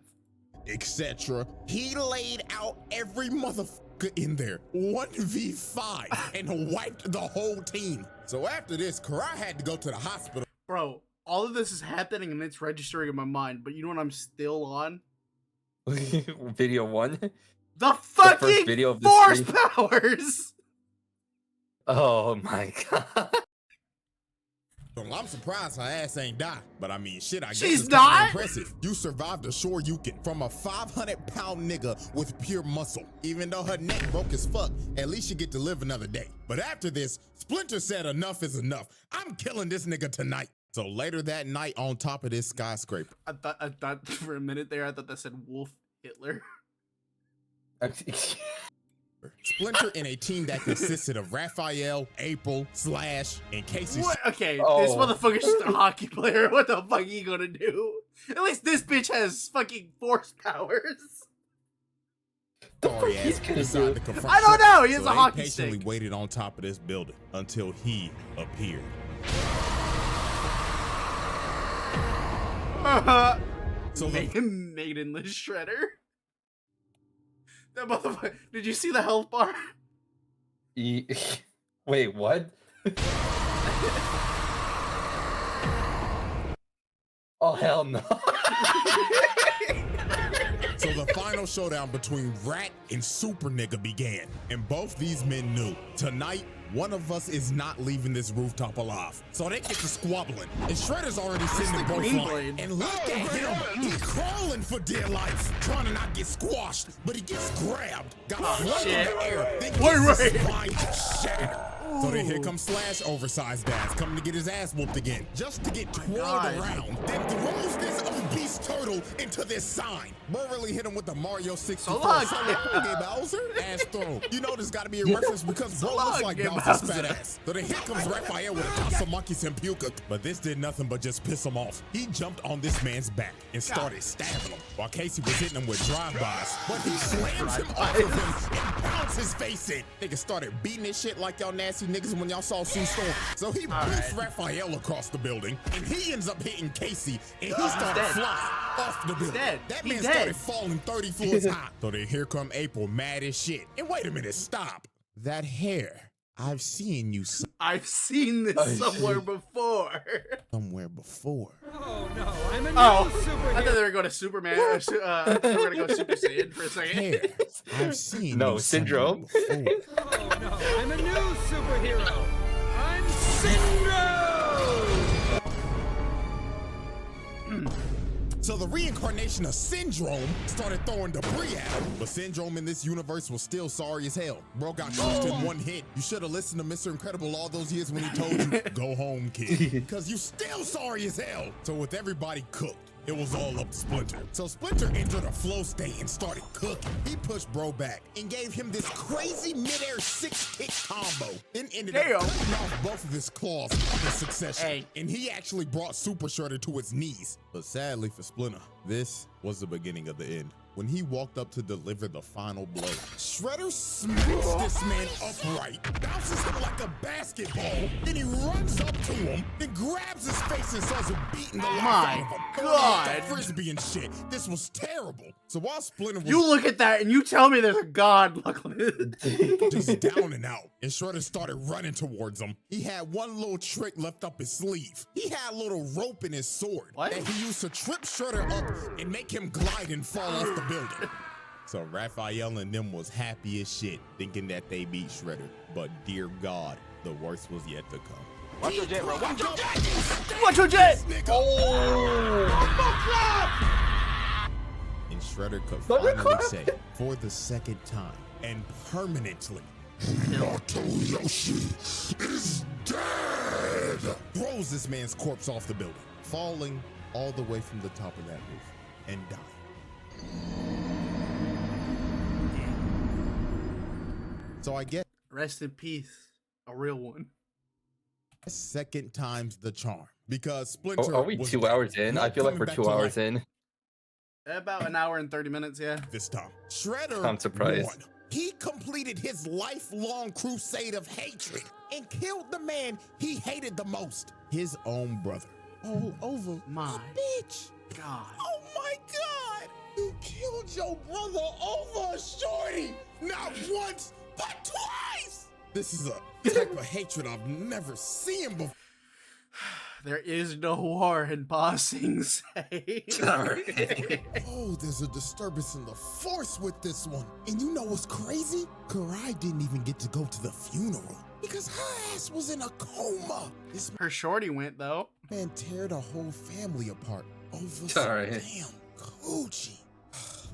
Etc. He laid out every motherfucker in there, 1v5, and wiped the whole team. So after this, Karai had to go to the hospital. Bro, all of this is happening and it's registering in my mind, but you know what I'm still on? Video 1? The fucking first video of this force stream. powers! Oh my god. Well, I'm surprised her ass ain't die, but I mean, shit, I guess She's it's kinda not? impressive. You survived a Shoryuken from a 500-pound nigga with pure muscle. Even though her neck broke as fuck, at least you get to live another day. But after this, Splinter said enough is enough. I'm killing this nigga tonight. So later that night, on top of this skyscraper. I thought for a minute there, I thought that said Wolf Hitler. Splinter in a team that consisted of Raphael, April, Slash, and Casey. What? Okay, this motherfucker's just a hockey player. What the fuck are you gonna do? At least this bitch has fucking force powers. Sorry ass decided to confront I don't know. He has so a they hockey patiently stick. waited on top of this building until he appeared. So Maidenless Shredder. That motherfucker. Did you see the health bar? Wait, what? Oh, hell no. So the final showdown between Rat and Super Nigga began, and both these men knew tonight one of us is not leaving this rooftop alive. So they get to squabbling, and Shredder's already sitting in both lines. And look at him, he's crawling for dear life, trying to not get squashed, but he gets grabbed, got flung in the air, then gets his spine shattered. So then here comes Slash, oversized ass, coming to get his ass whooped again, just to get twirled around, then throws this obese turtle into this sign. Bro really hit him with the Mario 64 okay, Bowser ass throw. You know there's gotta be a reference because bro looks like Bowser's fat ass. So then here comes Raphael with a Tatsumaki Senpuka, but this did nothing but just piss him off. He jumped on this man's back and started stabbing him, while Casey was hitting him with drive-bys, but he slams him off of him and pounds his face in. Niggas started beating this shit like y'all nasty niggas when y'all saw Sue Storm. So he boosts Raphael across the building, and he ends up hitting Casey, and he started flying off the building. That man started falling 30 floors high. So then here come April, mad as shit. And wait a minute, stop. That hair. I've seen you I've seen this somewhere before. somewhere before. Oh no, I'm a new superhero. I thought they were going to Superman. I thought they were going to go Super Saiyan for a second. Hair. I've seen No, you Syndrome. somewhere before. Oh no, I'm a new superhero. I'm Syndrome. So the reincarnation of Syndrome started throwing debris at him. But Syndrome in this universe was still sorry as hell. Bro got crushed in one hit. You should have listened to Mr. Incredible all those years when he told you, go home, kid. Because you still sorry as hell. So with everybody cooked, it was all up to Splinter. So Splinter entered a flow state and started cooking. He pushed bro back and gave him this crazy midair 6-kick combo. Then ended up cutting off both of his claws in succession. And he actually brought Super Shredder to his knees. But sadly for Splinter, this was the beginning of the end. When he walked up to deliver the final blow, Shredder smacks this man upright, bounces him like a basketball, then he runs up to him, then grabs his face and starts beating the life out of him. God. Like frisbee and shit. This was terrible. So while Splinter was You look at that and you tell me there's a god look on it. just down and out, and Shredder started running towards him, he had one little trick left up his sleeve. He had a little rope in his sword that he used to trip Shredder up and make him glide and fall off the building. So Raphael and them was happy as shit, thinking that they beat Shredder. But dear God, the worst was yet to come. Watch your jet, bro. Watch your jet. Watch your jet. And Shredder could finally say, for the second time, and permanently Yoshi is dead. throws this man's corpse off the building, falling all the way from the top of that roof and dying. So I get Rest in peace, a real one. second time's the charm because Splinter. Oh, are we was 2 hours in? not I feel like coming we're back 2 to hours life in. About an hour and 30 minutes, yeah. this time. Shredder I'm surprised. won. He completed his lifelong crusade of hatred and killed the man he hated the most, his own brother. All over My a bitch. God. Oh my God! You killed your brother over a shorty! Not once, but twice! This is a type of hatred I've never seen before. There is no war in Ba Sing Se. Sorry. Oh, there's a disturbance in the force with this one. And you know what's crazy? Karai didn't even get to go to the funeral because her ass was in a coma. This Her shorty went, though. man tear the whole family apart over Sorry. some damn coochie.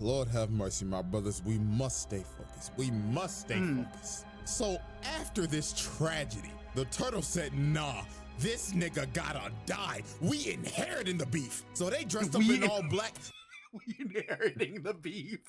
Lord have mercy, my brothers. We must stay focused. We must stay focused. So after this tragedy, the turtle said, nah, this nigga gotta die. We inheriting the beef. So they dressed up in all black We inheriting the beef.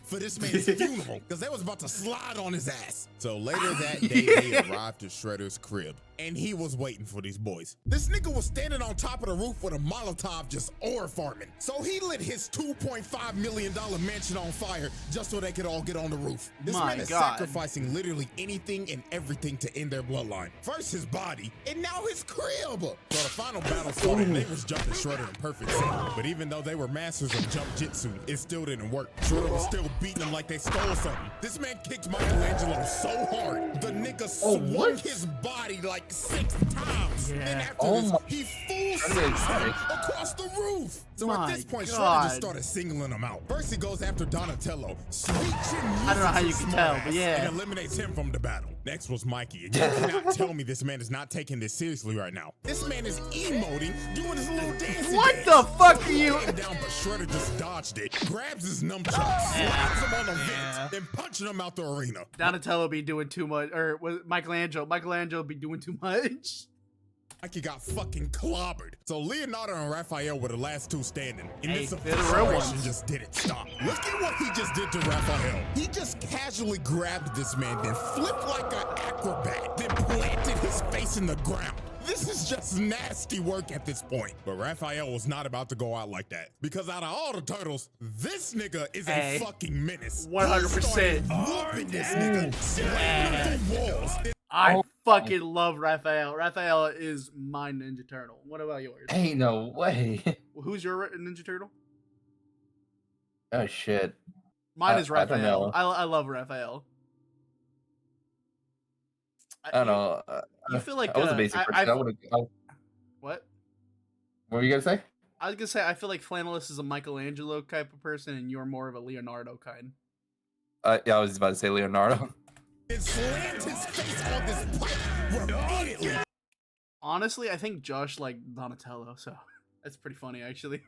for this man's funeral because they was about to slide on his ass. So later that day, they arrived to Shredder's crib and he was waiting for these boys. This nigga was standing on top of the roof with a Molotov just ore farming. So he lit his $2.5 million mansion on fire just so they could all get on the roof. This My man is God. sacrificing literally anything and everything to end their bloodline. First his body and now his crib. So the final battle started and they was jumping Shredder in perfect sync. But even though they were masters of jump jitsu, it still didn't work. Shredder was still beating them like they stole something. This man kicked Michelangelo so hard, the nigga swung his body like 6 times. Yeah. And after Oh this, my- he full Really slid exciting. across the roof. So My at this point, Shredder God. just started singling them out. First he goes after Donatello. Sweet chin I don't know how you can tell, but yeah. And eliminates him from the battle. Next was Mikey. And you cannot tell me this man is not taking this seriously right now. This man is emoting, doing his little dance. What the fuck are you? Down, but Shredder just dodged it, grabs his nunchucks, slaps him on the vent, then punching him out the arena. Donatello be doing too much, or was Michelangelo? Michelangelo be doing too much. Mikey got fucking clobbered. So Leonardo and Raphael were the last two standing. And Hey, this they're the real operation ones. just didn't stop. Look at what he just did to Raphael. He just casually grabbed this man, then flipped like an acrobat, then planted his face in the ground. This is just nasty work at this point. But Raphael was not about to go out like that. Because out of all the turtles, this nigga is Hey. a fucking menace. 100%. Whooping this nigga, slamming through walls. I fucking love Raphael. Raphael is my Ninja Turtle. What about yours? Ain't no way. Who's your Ninja Turtle? Oh shit. Mine is I don't Raphael. know. I love Raphael. I don't know. You feel like I was a uh, basic I- person. I- I would've- What? what were you gonna say? I was gonna say I feel like Flannelist is a Michelangelo type of person, and you're more of a Leonardo kind. Yeah, I was about to say Leonardo. And slammed his face on this pipe repeatedly. Honestly, I think Josh liked Donatello, so that's pretty funny actually.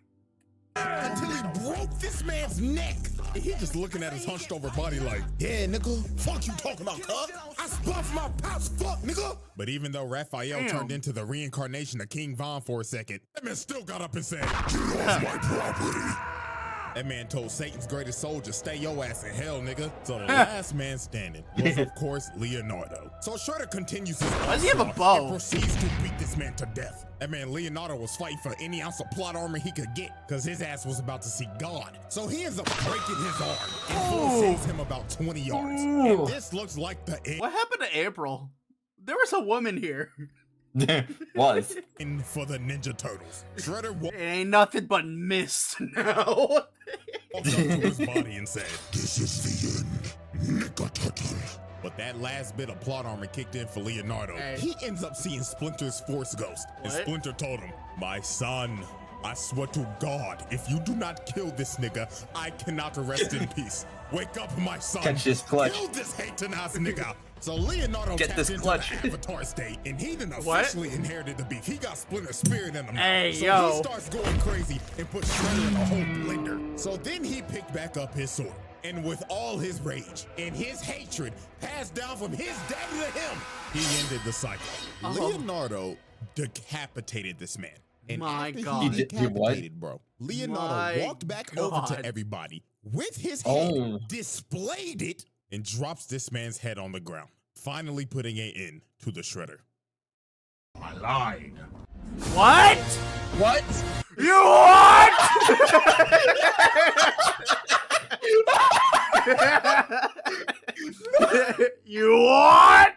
Until he broke this man's neck. And he just looking at his hunched over body like, yeah, nigga, fuck you talking about, cuz? I spun for my pops, fuck, nigga. But even though Raphael Damn. turned into the reincarnation of King Von for a second, that man still got up and said, My property. that man told Satan's greatest soldier, stay your ass in hell, nigga. So the last man standing was, of course, Leonardo. So Shredder continues his Why does he have a onslaught bow? and proceeds to beat this man to death. That man Leonardo was fighting for any ounce of plot armor he could get because his ass was about to see God. So he ends up breaking his arm and full saves him about 20 yards. And this looks like the What happened to April? There was a woman here. Was. end for the Ninja Turtles. Shredder It ain't nothing but mist now. walked up to his body and said, This is the end, Nigga Turtle. but that last bit of plot armor kicked in for Leonardo. Hey. He ends up seeing Splinter's Force Ghost. And What? Splinter told him, my son, I swear to God, if you do not kill this nigga, I cannot rest in peace. Wake up, my son. Catch this clutch. Kill this hating ass nigga. So Leonardo Get tapped this into clutch. the Avatar state, and he then What? officially inherited the beef. He got Splinter's spirit in him. now. Hey, so yo. he starts going crazy and puts Shredder in a whole blender. So then he picked back up his sword. And with all his rage and his hatred passed down from his daddy to him, he ended the cycle. Leonardo decapitated this man. And My after God. he He decapitated, bro, Leonardo My walked back God. over to everybody with his head, displayed it, and drops this man's head on the ground, finally putting an end to the shredder. I lied. What? What? You what? You what?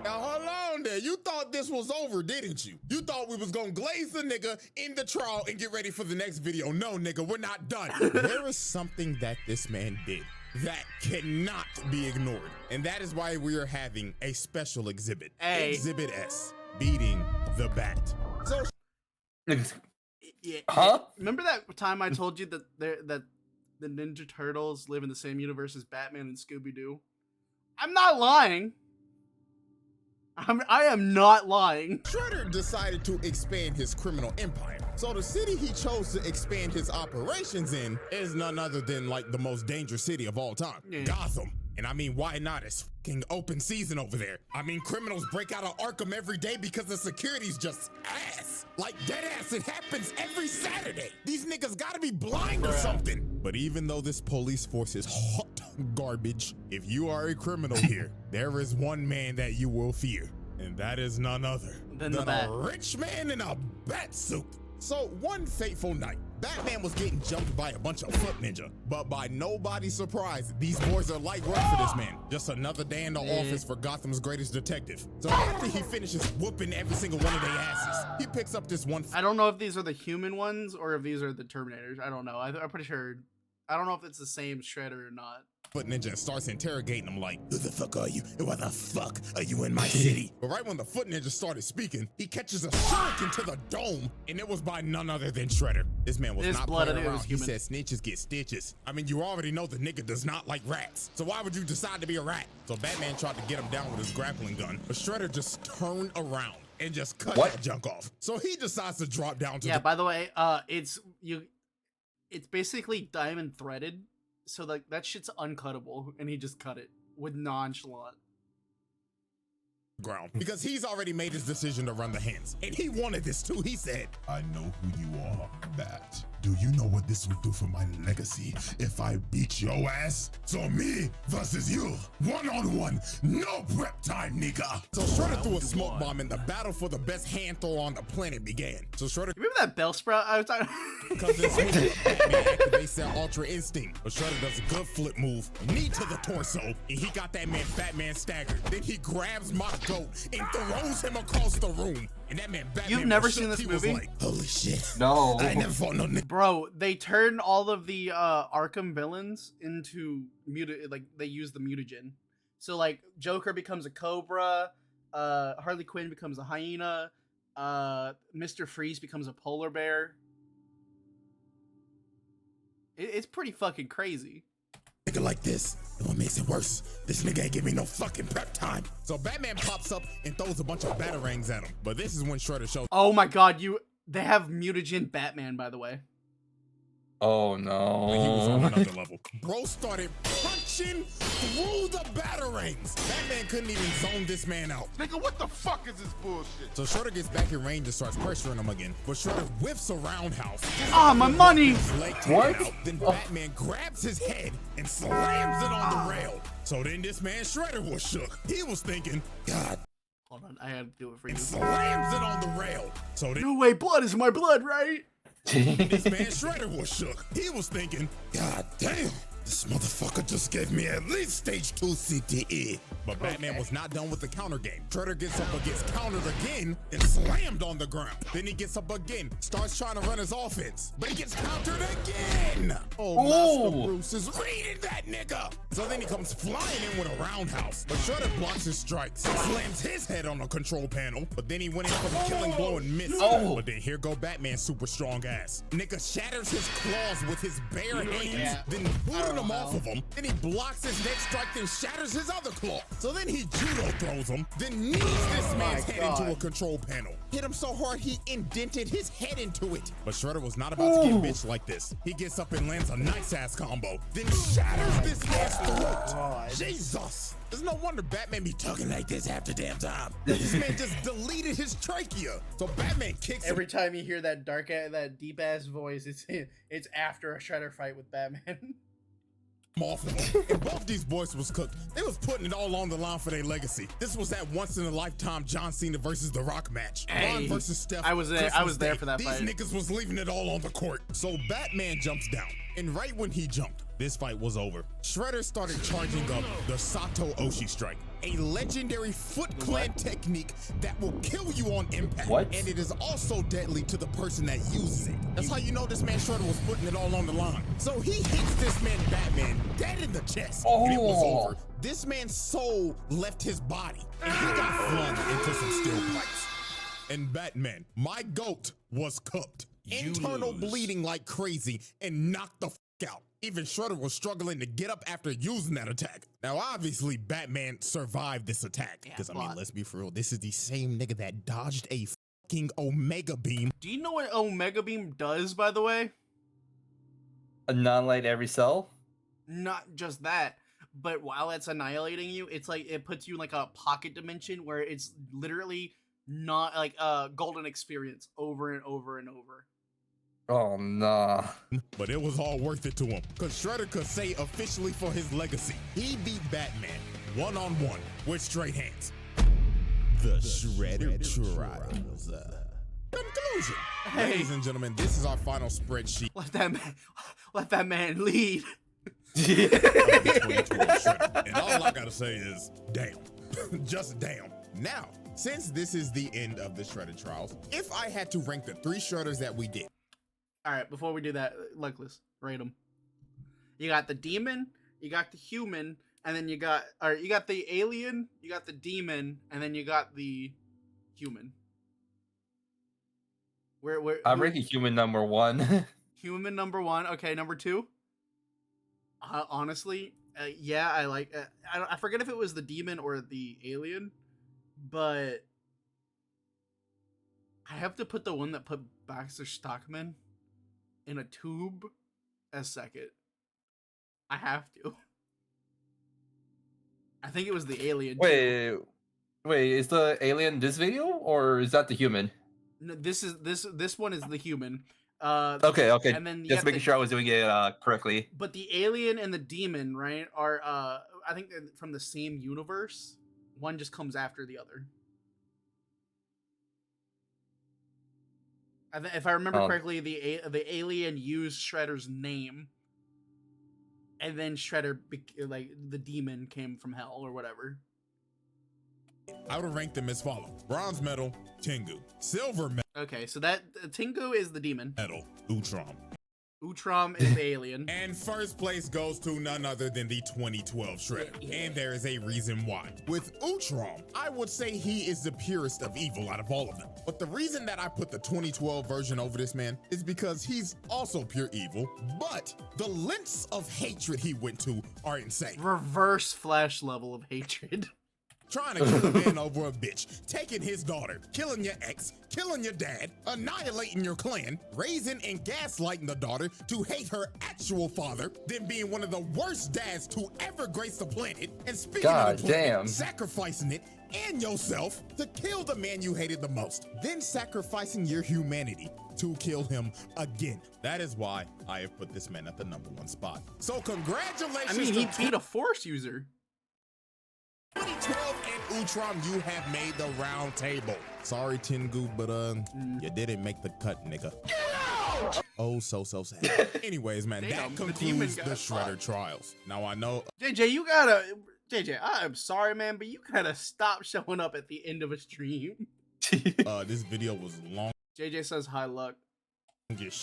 Now hold on there. You thought this was over, didn't you? You thought we was gonna glaze the nigga in the trial and get ready for the next video. No, nigga, we're not done. There is something that this man did that cannot be ignored. And that is why we are having a special exhibit. Hey. Exhibit S, beating the bat. So Yeah. Huh? Remember that time I told you that that the Ninja Turtles live in the same universe as Batman and Scooby-Doo? I'm not lying. I am not lying. Shredder decided to expand his criminal empire. So the city he chose to expand his operations in is none other than like the most dangerous city of all time, Yeah. Gotham. And I mean, why not? It's fucking open season over there. I mean, criminals break out of Arkham every day because the security's just ass. Like dead ass, it happens every Saturday. These niggas gotta be blind or something. But even though this police force is hot garbage, if you are a criminal here, there is one man that you will fear. And that is none other Than the bat. a rich man in a bat suit. So one fateful night, Batman was getting jumped by a bunch of foot ninja, but by nobody's surprise, these boys are light work for this man. Just another day in the office for Gotham's greatest detective. So after he finishes whooping every single one of their asses, he picks up this one. I don't know if these are the human ones or if these are the Terminators. I don't know. I'm pretty sure. I don't know if it's the same Shredder or not. Foot ninja and starts interrogating him like, who the fuck are you? And why the fuck are you in my city? But right when the foot ninja started speaking, he catches a shuriken to the dome, and it was by none other than Shredder. This man was His not blood, I playing think it was around. He human. said snitches get stitches. I mean, you already know the nigga does not like rats. So why would you decide to be a rat? So Batman tried to get him down with his grappling gun, but Shredder just turned around and just cut that junk off. So he decides to drop down to Yeah, by the way, it's basically diamond threaded. So like that shit's uncuttable, and he just cut it with nonchalant. ground because he's already made his decision to run the hands, and he wanted this too. He said, I know who you are, Bat. Do you know what this would do for my legacy if I beat your ass? So me versus you, one-on-one, no prep time, nigga. So Shredder threw a smoke bomb, and the battle for the best hand throw on the planet began. So Shredder Remember that bell sprout I was talking? comes in swinging. Batman activates that Ultra Instinct, but Shredder does a good flip move, knee to the torso, and he got that man Batman staggered. Then he grabs my goat and throws him across the room. And that man Batman You've never was seen shook. this He was movie? like, holy shit. No. I never fought no nigga. Bro, they turn all of the Arkham villains into they use the mutagen. So like Joker becomes a cobra, Harley Quinn becomes a hyena, Mr. Freeze becomes a polar bear. It's pretty fucking crazy. Nigga like this, and what makes it worse, this nigga ain't give me no fucking prep time. So Batman pops up and throws a bunch of batarangs at him. But this is when Shredder shows Oh my god, they have mutagen Batman, by the way. Oh he was on no. another level. Bro started punching through the batarangs. Batman couldn't even zone this man out. Nigga, what the fuck is this bullshit? So Shredder gets back in range and starts pressuring him again. But Shredder whiffs a roundhouse. Ah, my money! His leg taken What? out. Then Batman grabs his head and slams it on the rail. So then this man Shredder was shook. He was thinking, God, Hold on, I had to do it for you. and slams it on the rail. So then No way, blood is my blood, right? this man Shredder was shook. He was thinking, God damn, this motherfucker just gave me at least stage 2 CTE. But Batman was not done with the counter game. Shredder gets up and gets countered again and slammed on the ground. Then he gets up again, starts trying to run his offense, but he gets countered again. Oh, Master Bruce is reading that nigga. So then he comes flying in with a roundhouse, but Shredder blocks his strikes, slams his head on the control panel, but then he went in for the killing blow and missed. But then here go Batman's super strong ass. Nigga shatters his claws with his bare hands, then booted him off of him, then he blocks his next strike, then shatters his other claw. So then he judo throws him, then knees this man's head into a control panel. Hit him so hard he indented his head into it. But Shredder was not about to get bitched like this. He gets up and lands a nice ass combo, then shatters this man's throat. Jesus! There's no wonder Batman be talking like this half the damn time. This man just deleted his trachea. So Batman kicks Every time you hear that that deep ass voice, it's after a Shredder fight with Batman. off of him. And both these boys was cooked. They was putting it all on the line for their legacy. This was that once in a lifetime John Cena versus The Rock match. Hey, Ron versus Steph. I was there. I was there for that These fight. niggas was leaving it all on the court. So Batman jumps down, and right when he jumped, this fight was over. Shredder started charging up the Sato Oshi strike, a legendary Foot Clan technique that will kill you on impact. What? And it is also deadly to the person that uses it. That's how you know this man Shredder was putting it all on the line. So he hits this man Batman dead in the chest, and it was over. This man's soul left his body, and he got flung into some steel pipes. And Batman, my goat, was cooked. Internal bleeding like crazy and knocked the out. Even Shredder was struggling to get up after using that attack. Now, obviously, Batman survived this attack. Because, I mean, let's be for real, this is the same nigga that dodged a fucking Omega Beam. Do you know what Omega Beam does, by the way? Annihilate every cell? Not just that, but while it's annihilating you, it's like it puts you in like a pocket dimension where it's literally not like a golden experience over and over and over. Oh, nah. But it was all worth it to him, because Shredder could say officially for his legacy, he beat Batman one-on-one with straight hands. The Shredder Trials. Conclusion. Hey. Ladies and gentlemen, this is our final spreadsheet. Let that man lead. Of the 2012 Shredder. And all I gotta say is, damn. Just damn. Now, since this is the end of the Shredder Trials, if I had to rank the 3 Shredders that we did, All right, before we do that, Luckless, rate them. You got the demon, you got the human, and then you got the alien, you got the demon, and then you got the human. I'm ranking human number 1. Human number 1. Okay, number 2. Honestly, yeah, I like. I forget if it was the demon or the alien, but I have to put the one that put Baxter Stockman in a tube as second. I have to. I think it was the alien. Wait, is the alien this video or is that the human? No, this one is the human. Okay. And then Just making sure I was doing it correctly. But the alien and the demon, right, are I think they're from the same universe. One just comes after the other. If I remember correctly, the alien used Shredder's name, and then Shredder, like the demon, came from hell or whatever. I would rank them as follows: bronze medal, Tengu; silver medal, Okay, so that Tengu is the demon. Utrom; Utrom is the alien. And first place goes to none other than the 2012 Shredder. And there is a reason why. With Utrom, I would say he is the purest of evil out of all of them. But the reason that I put the 2012 version over this man is because he's also pure evil, but the lengths of hatred he went to are insane. Reverse Flash level of hatred. Trying to kill a man over a bitch, taking his daughter, killing your ex, killing your dad, annihilating your clan, raising and gaslighting the daughter to hate her actual father, then being one of the worst dads to ever grace the planet, and speaking of the planet, sacrificing it and yourself to kill the man you hated the most, then sacrificing your humanity to kill him again. That is why I have put this man at the #1 spot. So congratulations. I mean, he beat a Force user. 2012 and Utrom, you have made the round table. Sorry, Tengu, but you didn't make the cut, nigga. Oh, so sad. Anyways, man, that concludes the Shredder Trials. Now I know JJ, I am sorry, man, but you gotta stop showing up at the end of a stream. This video was long. JJ says hi, Luck.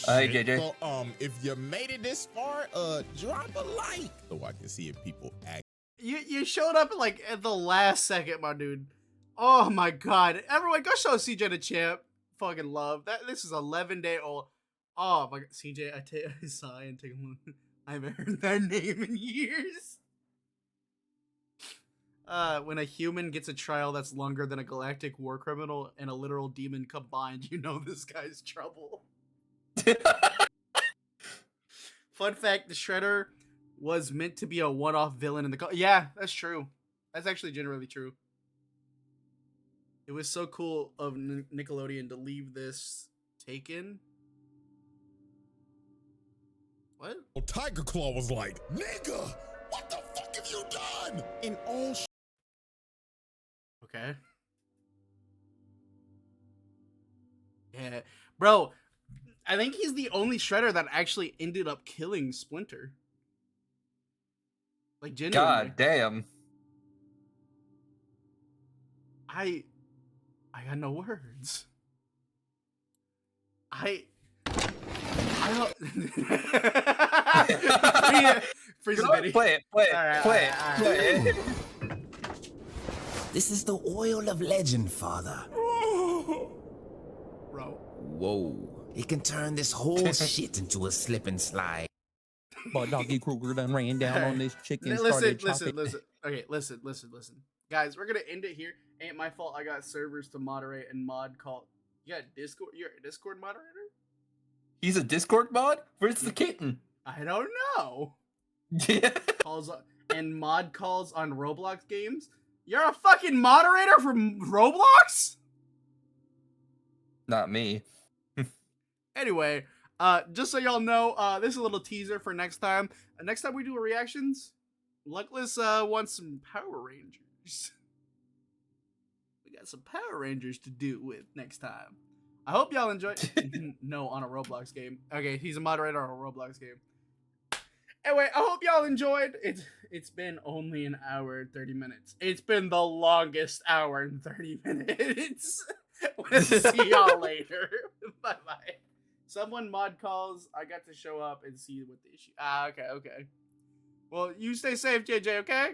Hi, JJ. So, if you made it this far, drop a like so I can see if people act. You showed up like at the last second, my dude. Oh my god. Everyone go show CjDaChamp. Fucking love. This is 11-day old. Oh my god. CJ, I sigh and take a I haven't heard that name in years. When a human gets a trial that's longer than a galactic war criminal and a literal demon combined, you know this guy's trouble. Fun fact, the Shredder was meant to be a one-off villain in the yeah, that's true. That's actually generally true. It was so cool of Nickelodeon to leave this taken. What? Oh, Tiger Claw was like, nigga, what the fuck have you done? In all Okay. Yeah. Bro, I think he's the only Shredder that actually ended up killing Splinter. Like, genuinely. God damn. I got no words. I don't. Freeze the video. Play it. Alright, Play it. This is the oil of legend, Father. Bro. Whoa. It can turn this whole shit into a slip and slide. But Doggy Kruger done ran down on this chicken. Listen. Okay, listen. Guys, we're gonna end it here. Ain't my fault. I got servers to moderate and mod call. You got Discord? You're a Discord moderator? He's a Discord mod? Where's the kitten? I don't know. Yeah. Calls and mod calls on Roblox games. You're a fucking moderator from Roblox? Not me. Anyway, just so y'all know, this is a little teaser for next time. Next time we do reactions, Luckless wants some Power Rangers. We got some Power Rangers to do with next time. I hope y'all enjoy. No, on a Roblox game. Okay, he's a moderator on a Roblox game. Anyway, I hope y'all enjoyed. It's been only an hour and 30 minutes. It's been the longest hour and 30 minutes. We'll see y'all later. Bye-bye. Someone mod calls. I got to show up and see what the issue. Okay. Well, you stay safe, JJ, okay?